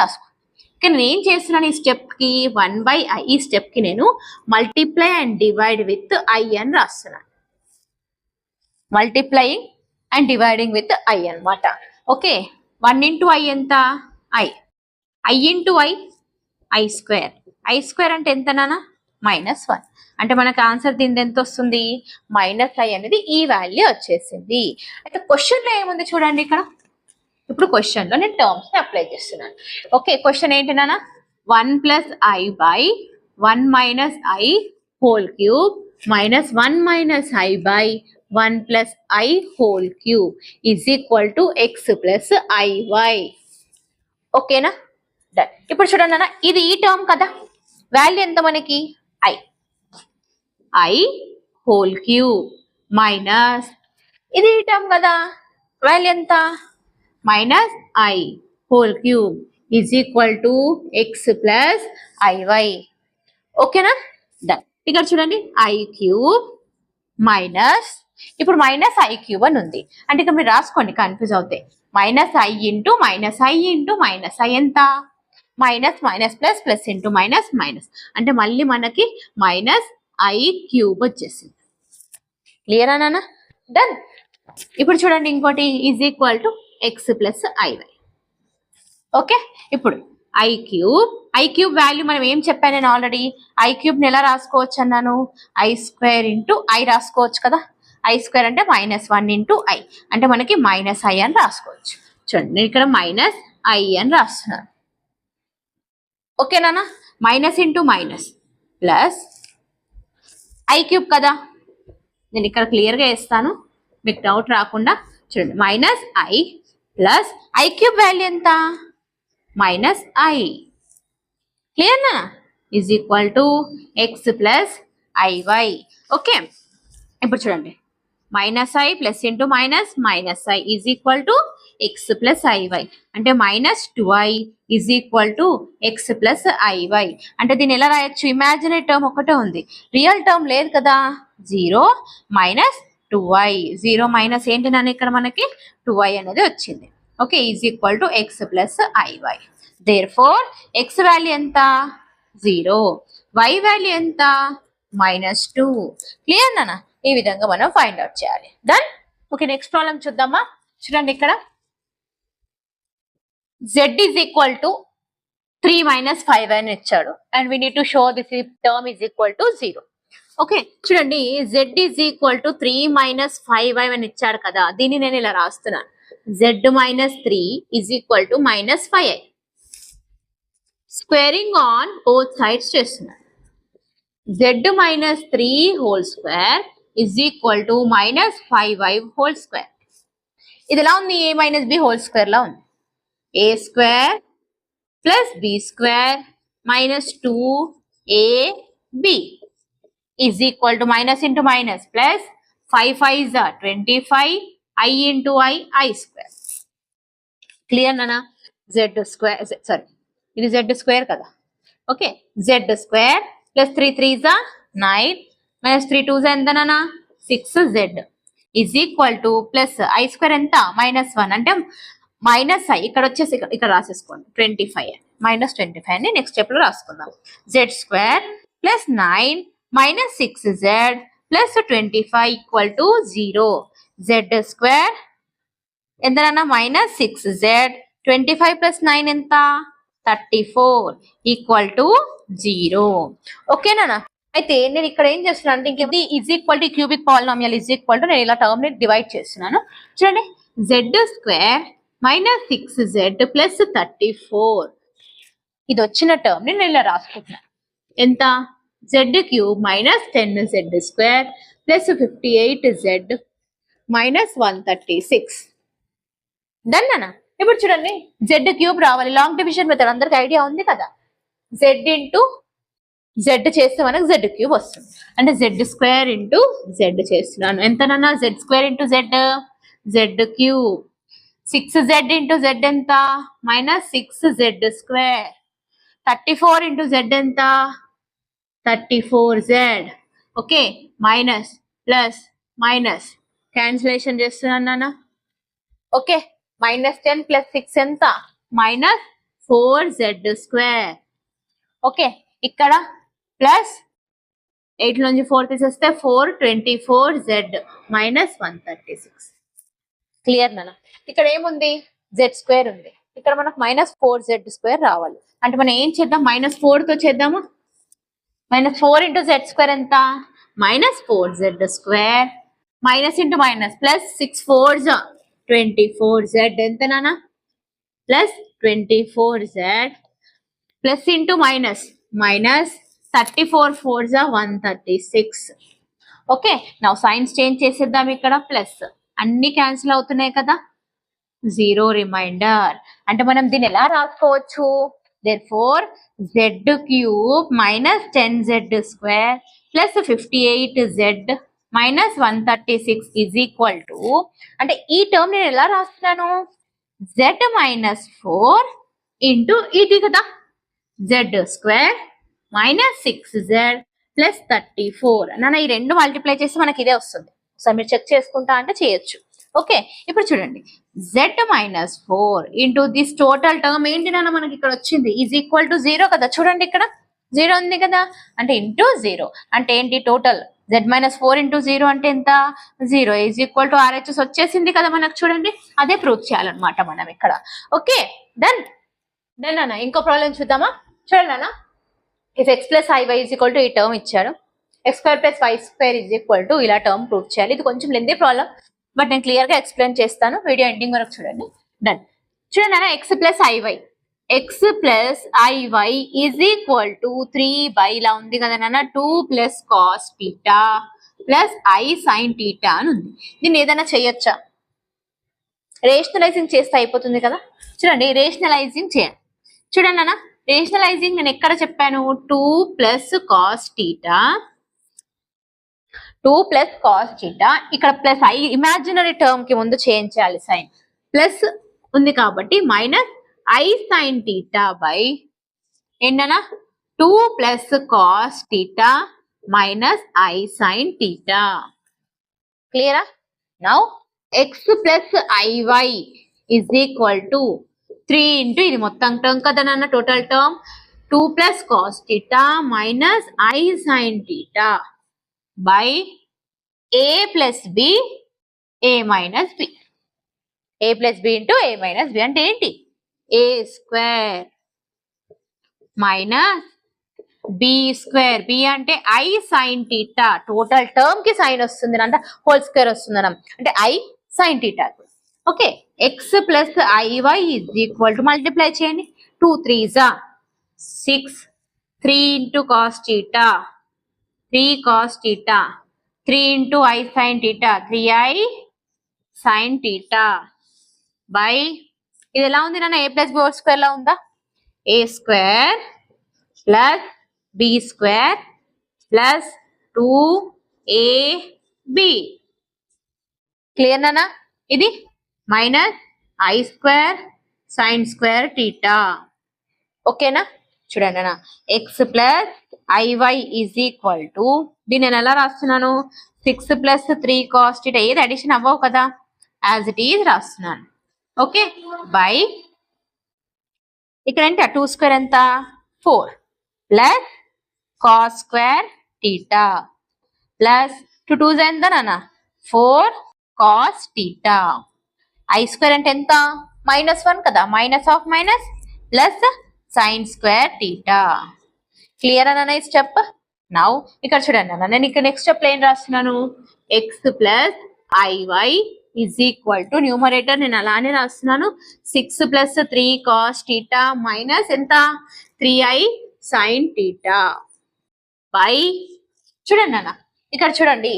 రాసుకుంటాం. కానీ నేను ఏం చేస్తున్నాను ఈ స్టెప్ కి 1/i, ఈ స్టెప్ కి నేను multiply and divide with i అని రాస్తున్నాను. Multiplying and dividing with i అన్నమాట. ఓకే, 1 × i ఎంత i × i i² అంటే ఎంత నాన్న -1. అంటే మనకు ఆన్సర్ దీని ఎంత వస్తుంది -i అనేది ఈ వాల్యూ వచ్చేసింది. అయితే క్వశ్చన్ లో ఏముంది చూడండి ఇక్కడ. ఇప్పుడు క్వశ్చన్ లో నేను టర్మ్స్ ని అప్లై చేస్తున్నాను. ఓకే, క్వశ్చన్ ఏంటి నాన్న 1 + i / 1 minus I whole cube minus 1 minus I by 1 plus I whole cube is equal to x plus IY. ఓకేనా? డన్. ఇప్పుడు చూడండి అన్న, ఇది ఈ టర్మ్ కదా, వాల్యూ ఎంత మనకి I whole cube మైనస్ ఇది ఈ టర్మ్ కదా, వాల్యూ ఎంత minus I whole cube is equal to x plus IY. ఓకేనా? డన్. ఇక్కడ చూడండి I cube మైనస్, ఇప్పుడు మైనస్ I cube అని ఉంది అంటే ఇక్కడ మీరు రాసుకోండి కన్ఫ్యూజ్ అవుతాయి. Minus I into minus I into minus I ఎంత, minus minus plus plus into minus minus అంటే మళ్ళీ మనకి మైనస్ I క్యూబ్ వచ్చేసింది. క్లియరా నాన్న? డన్. ఇప్పుడు చూడండి ఇంకోటి is equal to X plus IY. Okay, ఇప్పుడు I క్యూబ్ వాల్యూ మనం ఏం చెప్పాను నేను ఆల్రెడీ, I క్యూబ్ని ఎలా రాసుకోవచ్చు అన్నాను, I స్క్వేర్ ఇంటూ I రాసుకోవచ్చు కదా, I స్క్వేర్ అంటే మైనస్ 1 ఇంటూ I అంటే మనకి మైనస్ I అని రాసుకోవచ్చు. చూడండి నేను ఇక్కడ మైనస్ I అని రాస్తున్నాను. ఓకేనా? Minus into minus plus I cube కదా, నేను ఇక్కడ క్లియర్గా వేస్తాను మీకు డౌట్ రాకుండా. చూడండి minus I plus I cube value ఎంత మైనస్ I. క్లియర్నా? Is equal to X plus IY. Okay, ఇప్పుడు చూడండి minus I plus into minus minus I is equal to X plus IY అంటే minus 2I is equal to X plus IY. అంటే దీన్ని ఎలా రాయొచ్చు, imaginary term ఒకటే ఉంది, రియల్ టర్మ్ లేదు కదా, 0 మైనస్ 2I, 0 మైనస్ ఏంటి నాన్న ఇక్కడ మనకి 2I అనేది వచ్చింది. Okay, is equal to X plus IY. Therefore X value ఎంత 0, Y వాల్యూ ఎంత -2. క్లియర్ నాన్న? ఈ విధంగా మనం ఫైండ్ అవుట్ చేయాలి. డన్. ఓకే, నెక్స్ట్ ప్రాబ్లం చూద్దామా. చూడండి ఇక్కడ z is equal to 3 minus 5 అని ఇచ్చాడు and we need to show this term is equal to 0. Okay, చూడండి z is equal to 3 minus 5 అని ఇచ్చాడు కదా, దీన్ని నేను ఇలా రాస్తున్నాను, z minus 3 is equal to minus 5i. Squaring on both sides చేస్తున్నాను. z minus 3 whole square is equal to minus 5i whole square. ఇది ఎలా ఉంది, a మైనస్ b హోల్ స్క్వేర్ లా ఉంది. a square plus b square minus 2ab is equal to minus into minus plus 5 5 25 i into i square. Clear నానా? z square, sorry ఇది z square కదా. Okay, z square plus 3 3 9 minus 3 2 ఎంత నానా 6z is equal to plus i square ఎంత -1 అంటే minus I ఇక్కడ వచ్చేసి ఇక్కడ రాసేసుకోండి 25 మైనస్ 25 అని నెక్స్ట్ స్టెప్ లో రాసుకుందాం. z square plus 9 minus 6z plus 25 equal to 0. z square ఎంతనన్నా మైనస్ 6z 25 ప్లస్ 9 ఎంత 34 ఈక్వల్ టు 0. ఓకేనా? అయితే నేను ఇక్కడ ఏం చేస్తున్నాను అంటే ఇంకేది is equal to cubic polynomial is equal to నేను ఇలా టర్మ్ ని డివైడ్ చేస్తున్నాను. చూడండి z square minus 6z plus 34 ఇది వచ్చిన టర్మ్ ని నేను ఇలా రాసుకుంటున్నాను. ఎంత z cube minus 10z square plus 58z minus 136. Done అన్న. ఇప్పుడు చూడండి z క్యూబ్ రావాలి, లాంగ్ డివిజన్ మెథడ్ అందరికి ఐడియా ఉంది కదా, z ఇంటూ z చేస్తే మనకు z క్యూబ్ వస్తుంది అంటే z స్క్వేర్ ఇంటూ z చేస్తున్నాను. ఎంతనన్నా z square into z cube 6z into z ఎంత minus 6z square 34 into z ఎంత 34z. Okay, minus plus minus cancellation చేస్తున్నాను నాన్న. ఓకే, మైనస్ 10 ప్లస్ 6 ఎంత మైనస్ 4z స్క్వేర్. ఓకే, ఇక్కడ plus 8 నుంచి 4 తీసేస్తే 424z minus 136. Clear నాన్న? ఇక్కడ ఏముంది z స్క్వేర్ ఉంది, ఇక్కడ మనకు మైనస్ 4z స్క్వేర్ రావాలి అంటే మనం ఏం చేద్దాం మైనస్ 4 తో చేద్దామా. మైనస్ 4 ఇంటూ z స్క్వేర్ ఎంత minus 4z square minus into minus plus 6 4s 24z ఎంత నాన్న plus 24z plus into minus minus 34 4s are 136. Okay, now signs change చేసేద్దాం. ఇక్కడ ప్లస్ అన్ని క్యాన్సిల్ అవుతున్నాయి కదా, 0 రిమైండర్. అంటే మనం దీన్ని ఎలా రాసుకోవచ్చు? therefore z cube minus 10z square plus 58z minus 136 is equal to, అంటే ఈ టర్మ్ నేను ఎలా రాస్తున్నాను? z minus 4 into ఇది కదా, z square minus 6z plus 34. నాన్న ఈ రెండు మల్టిప్లై చేస్తే మనకి ఇదే వస్తుంది. సో మీరు చెక్ చేసుకుంటా అంటే చేయొచ్చు. ఓకే, ఇప్పుడు చూడండి, z minus 4 into this total term ఏంటి నాన్న మనకి ఇక్కడ వచ్చింది ఈజ్ ఈక్వల్ టు 0 కదా. చూడండి ఇక్కడ 0 ఉంది కదా, అంటే ఇంటూ 0 అంటే ఏంటి? టోటల్ z minus 4 into 0 అంటే ఎంత? 0 ఈజ్ ఈక్వల్ టు RHS వచ్చేసింది కదా మనకు. చూడండి, అదే ప్రూవ్ చేయాలన్నమాట మనం ఇక్కడ. ఓకే, డన్ అన్న. ఇంకో ప్రాబ్లం చూద్దామా? చూడండి అన్న, if x plus iy is equal to ఈ టర్మ్ ఇచ్చారు, x square plus y square is equal to ఇలా టర్మ్ ప్రూవ్ చేయాలి. ఇది కొంచెం లెంతీ ప్రాబ్లం, బట్ నేను క్లియర్ గా ఎక్స్ప్లెయిన్ చేస్తాను. వీడియో ఎండింగ్ వరకు చూడండి. డన్. చూడండి అన్న, x plus iy is equal to 3 ఇలా ఉంది కదా నాన్న, 2 plus cos theta plus i sin theta అని ఉంది. దీన్ని ఏదైనా చేయొచ్చా? రేషనలైజింగ్ చేస్తే అయిపోతుంది కదా. చూడండి, రేషనలైజింగ్ చేయాలి. చూడండి అన్న, రేషనలైజింగ్ నేను ఎక్కడ చెప్పాను? 2 plus cos theta, 2 plus cos theta, ఇక్కడ ప్లస్ i ఇమాజినరీ టర్మ్ కి ముందు చేంజ్ చేయాలి సైన్. ప్లస్ ఉంది కాబట్టి minus i sin theta by ఏంటన్నా 2 plus cos theta minus i sin theta. క్లియరా? Now x plus iy is equal to 3 into ఇది మొత్తం టర్మ్ కదా నాన్న, total term 2 plus cos theta minus i sin theta by a plus b, a minus b. a plus b into a minus b అంటే ఏంటి? a square minus b square. b అంటే i sin theta, total term కి sign వస్తుంది అంటే whole square వస్తుంది అంటే i sin theta. Okay, x plus iy is equal to multiply చేయండి. 2 3s are 6, 3 into cos theta, 3 cos theta, 3 into i sin theta, 3i sin theta by ఇది ఎలా ఉంది నాన్న? a plus b whole square లా ఉందా? a square plus b square plus 2ab. Clear నాన్న? ఇది minus i square sin square theta. ఓకేనా? చూడండి అన్న, x plus iy is equal to, దీన్ని నేను ఎలా రాస్తున్నాను? 6 plus 3 cos theta, ఏది అడిషన్ అవ్వవు కదా, యాజ్ ఇట్ ఈజ్ రాస్తున్నాను. ఓకే, బై ఇక్కడ ఏంటి? 2 స్క్వేర్ ఎంత? 4 plus cos square theta plus 2 2s ఎంత నాన్న? 4 cos theta. i స్క్వేర్ అంటే ఎంత? -1 కదా, minus of minus plus sin square theta. Clear అన్న ఈ స్టెప్? నౌ ఇక్కడ చూడండి అన్న, నేను ఇక్కడ నెక్స్ట్ స్టెప్ ఏం రాస్తున్నాను? x plus iy is equal to numerator నేను అలానే రాస్తున్నాను. 6 plus 3 cos theta మైనస్ ఎంత? 3i sin theta బై, చూడండి అన్న ఇక్కడ చూడండి,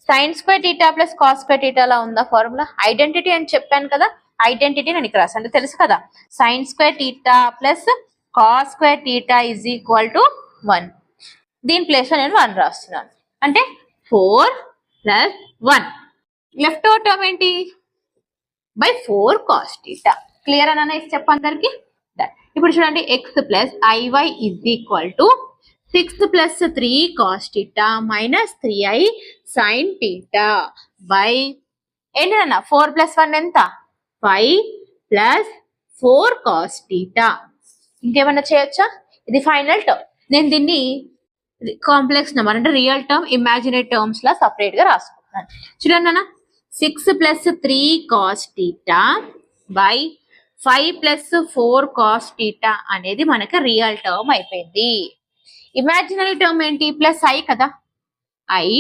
sin square theta plus cos square theta లా ఉందా ఫార్ములా? ఐడెంటిటీ అని చెప్పాను కదా, ఐడెంటిటీ నేను ఇక్కడ రాస్తాను. అంటే తెలుసు కదా, sin square theta plus cos square theta is equal to 1. దీని ప్లేస్ లో నేను 1 రాస్తున్నాను. అంటే 4 plus 1. లెఫ్ట్ ఓవర్ టర్మ్ ఏంటి? By 4 cos theta. క్లియర్ అన్న ఈ స్టెప్ అందరికి? ఇప్పుడు చూడండి, x plus iy is equal to 6 plus 3 cos theta minus 3i sin theta by ఏంటన్నా 4 plus 1 ఎంత? 5 plus 4 cos theta. ఇంకేమన్నా చేయొచ్చా? ఇది ఫైనల్ టర్మ్. నేను దీన్ని కాంప్లెక్స్ నెంబర్ అంటే రియల్ టర్మ్, ఇమాజినరీ టర్మ్స్ లా సపరేట్ గా రాసుకుంటాను. చూడండి అన్న, 6 plus 3 cos theta by 5 plus 4 cos theta అనేది మనకి రియల్ టర్మ్ అయిపోయింది. ఇమాజినరీ టర్మ్ ఏంటి? ప్లస్ i కదా, i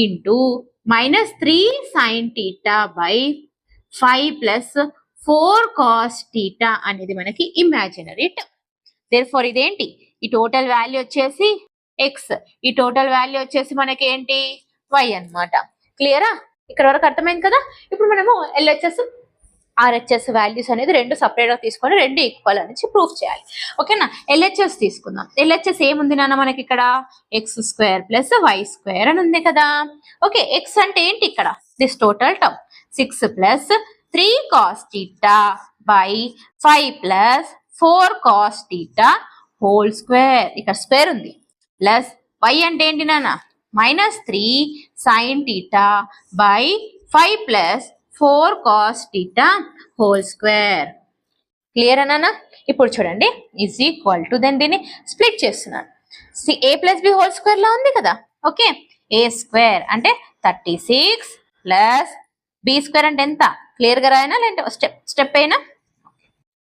into -3 sin theta by 5 plus 4 cos theta అనేది మనకి ఇమాజినరీ టర్మ్. దేర్ఫోర్ ఇదేంటి? ఈ టోటల్ వాల్యూ వచ్చేసి ఎక్స్. ఈ టోటల్ వాల్యూ వచ్చేసి మనకి ఏంటి వై అన్నమాట. క్లియరా? ఇక్కడ వరకు అర్థమైంది కదా. ఇప్పుడు మనము ఎల్హెచ్ఎస్ ఆర్హెచ్ఎస్ వాల్యూస్ అనేది రెండు సపరేట్ గా తీసుకొని రెండు ఈక్వల్ అనేసి ప్రూఫ్ చేయాలి. ఓకేనా? ఎల్హెచ్ఎస్ తీసుకుందాం. ఎల్హెచ్ఎస్ ఏముంది నాన్న మనకి ఇక్కడ X square plus Y square అని ఉంది కదా. ఓకే, ఎక్స్ అంటే ఏంటి ఇక్కడ this total term 6 plus 3 cos theta by 5 plus 4 cos theta whole square. ఇక్కడ స్క్వేర్ ఉంది. ప్లస్ వై అంటే ఏంటి నాన్న -3 sine theta by 5 plus 4 cos theta whole square. Clear అన్నా? ఇప్పుడు చూడండి ఈజ్ ఈక్వల్ టు దీన్ని స్ప్లిట్ చేస్తున్నాను. A plus B whole square లా ఉంది కదా. ఓకే, ఏ స్క్వేర్ అంటే 36 ప్లస్ బి స్క్వేర్ అంటే ఎంత క్లియర్ గా రాయనా లేదంటే స్టెప్ అయినా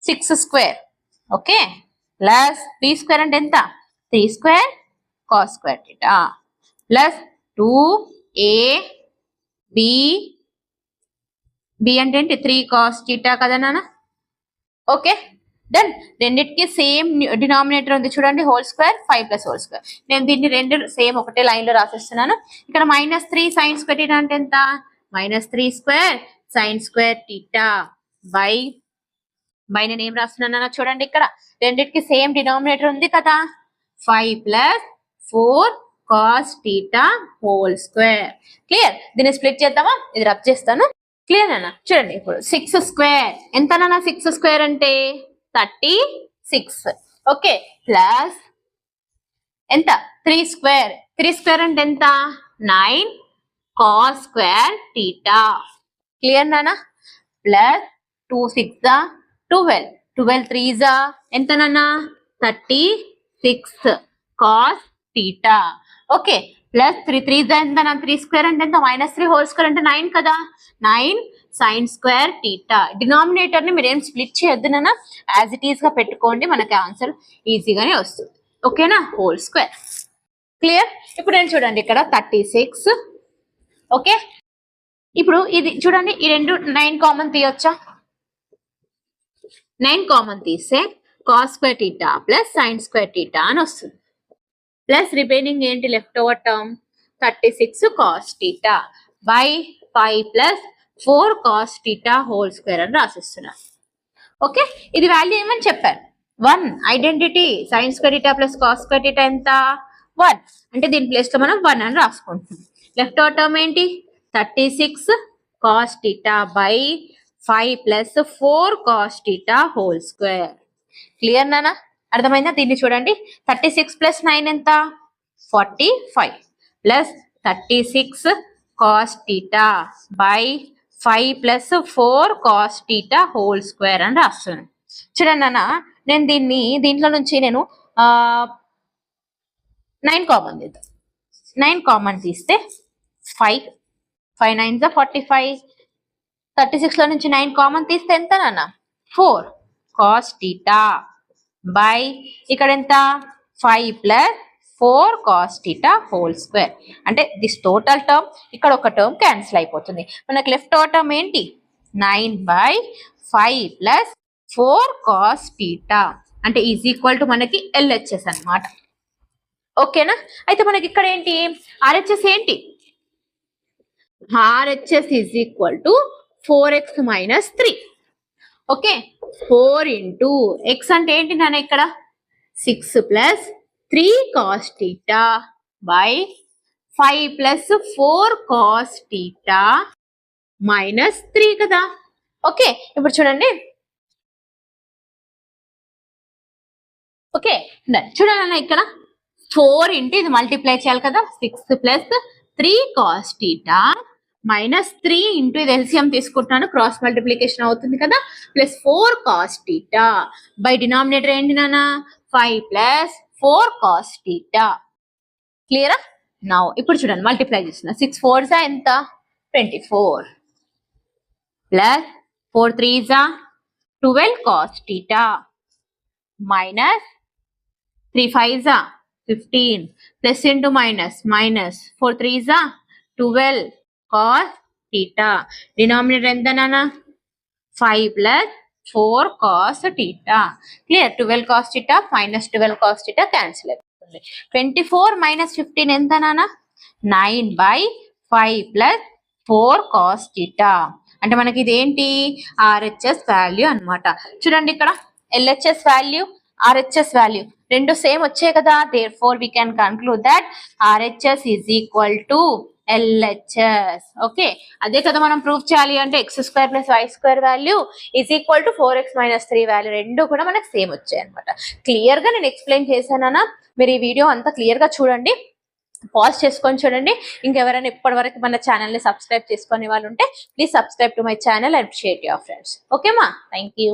6 square. Okay, plus B square అంటే ఎంత 3 square cos square theta plus 2ab B అంటే ఏంటి 3 కాస్ థీటా కదా నాన్న. Okay done. రెండింటికి సేమ్ డినామినేటర్ ఉంది చూడండి, whole square 5 plus whole square. నేను దీన్ని రెండు సేమ్ ఒకటే లైన్ లో రాసేస్తున్నాను. ఇక్కడ -3 సైన్ స్క్వేర్ థీటా అంటే ఎంత -3 square sine square theta by నేను ఏం రాస్తున్నాను చూడండి, ఇక్కడ రెండింటికి సేమ్ డినామినేటర్ ఉంది కదా 5 plus 4 cos theta whole square. Clear? దీన్ని స్ప్లిట్ చేద్దామా? ఇది రబ్ చేస్తాను. క్లియర్ అన్న? చూడండి ఇప్పుడు 6 స్క్వేర్ ఎంత నాన్న 6 స్క్వేర్ అంటే 36. ఓకే, ప్లస్ ఎంత 3 స్క్వేర్ అంటే ఎంత 9 కాస్ స్క్వేర్ థీటా. క్లియర్ నాన్న? ప్లస్ 2 6 12 3 ఎంత నాన్న 36 కాస్ థీటా. ఓకే, ప్లస్ 3 3 ఎంత నా 3 స్క్వేర్ అంటే ఎంత -3 హోల్ స్క్వేర్ అంటే 9 కదా 9 సైన్ స్క్వేర్ థీటా. డినామినేటర్ ని మీరు ఏం స్ప్లిట్ చేయొద్దు నాన్న, యాజ్ ఇట్ ఈస్ గా పెట్టుకోండి, మనకి ఆన్సర్ ఈజీగానే వస్తుంది. ఓకేనా? Whole square. క్లియర్? ఇప్పుడు నేను చూడండి ఇక్కడ 36. ఓకే, ఇప్పుడు ఇది చూడండి, ఈ రెండు 9 కామన్ తీయొచ్చా? 9 కామన్ తీస్తే cos square theta plus sine square theta అని వస్తుంది. ప్లస్ రిమైనింగ్ ఏంటి left over term 36 cos theta by 5 plus 4 cos theta whole square అని రాసిస్తున్నాను. ఓకే, ఇది వాల్యూ ఏమని చెప్పారు 1. Identity sign square theta plus cos square theta ఎంత 1 అంటే దీని ప్లేస్ లో మనం 1 అని రాసుకుంటున్నాం. లెఫ్ట్ ఓవర్ టర్మ్ ఏంటి 36 cos theta by 5 plus 4 cos theta whole square. Clear నానా? అర్థమైందా? దీన్ని చూడండి 36 ప్లస్ 9 ఎంత 45 plus 36 cos theta by 5 plus 4 cos theta whole square అని రాస్తున్నాను. చూడండి నాన్న, నేను దీంట్లో నుంచి నేను 9 కామన్ తీద్దాం. 9 కామన్ తీస్తే 5 9 45. 36 లో నుంచి 9 కామన్ తీస్తే ఎంత నాన్న 4 కాస్ థీటా బై ఇక్కడ ఎంత 5 plus 4 cos theta whole square. అంటే దిస్ టోటల్ టర్మ్ ఇక్కడ ఒక టర్మ్ క్యాన్సిల్ అయిపోతుంది. మనకి లెఫ్ట్ ఓవర్ టర్మ్ ఏంటి 9 బై 5 ప్లస్ 4 కాస్ థీటా అంటే ఈజ్ ఈక్వల్ టు మనకి ఎల్హెచ్ఎస్ అన్నమాట. ఓకేనా? అయితే మనకి ఇక్కడ ఏంటి ఆర్హెచ్ఎస్ ఏంటి RHS is equal to 4x minus 3. Okay, 4 into X అంటే ఏంటి నాన్న ఇక్కడ 6 plus 3 cos theta by 5 plus 4 cos theta minus 3 కదా. ఓకే, ఇప్పుడు చూడండి. ఓకే చూడండి అన్న, ఇక్కడ 4 ఇంటూ ఇది మల్టిప్లై చేయాలి కదా 6 plus 3 cos theta minus 3 into ఇది ఎల్సిఎం తీసుకుంటున్నాను, క్రాస్ మల్టిప్లికేషన్ అవుతుంది కదా, plus 4 cos theta by denominator ఏంటి నాన్న 5 ప్లస్ 4 కాస్ థీటా. క్లియరా? నౌ ఇప్పుడు చూడండి మల్టిప్లై చేస్తున్నా 6 4 ఎంత 24 plus 4 3 12 cos theta minus 3 5 15 plus into minus 4 3 12 cos theta. Denominator ఎంత నాన్న 5 plus 4 cos theta. Clear? 12 cos theta minus 12 cos theta cancel అయిపోతుంది. అవుతుంది. 24 మైనస్ 15 ఎంత నాన్న? 9/5 ప్లస్ 4 cos θ. అంటే మనకి ఇదేంటి? RHS వాల్యూ అన్నమాట. చూడండి ఇక్కడ LHS వాల్యూ, RHS వాల్యూ రెండు సేమ్ వచ్చాయి కదా. therefore we can conclude that RHS is equal to LHS. Okay, అదే కదా మనం ప్రూవ్ చేయాలి అంటే x² + y² value is equal to 4x - 3 value రెండు కూడా మనకు సేమ్ వచ్చాయి అనమాట. క్లియర్ గా నేను ఎక్స్ప్లెయిన్ చేశానా? మీరు ఈ వీడియో అంతా క్లియర్ గా చూడండి, పాజ్ చేసుకొని చూడండి. ఇంకెవరైనా ఇప్పటి వరకు మన ఛానల్ ని సబ్స్క్రైబ్ చేసుకునే వాళ్ళు ఉంటే please subscribe to my channel and share to your friends. ఓకేమా? Thank you.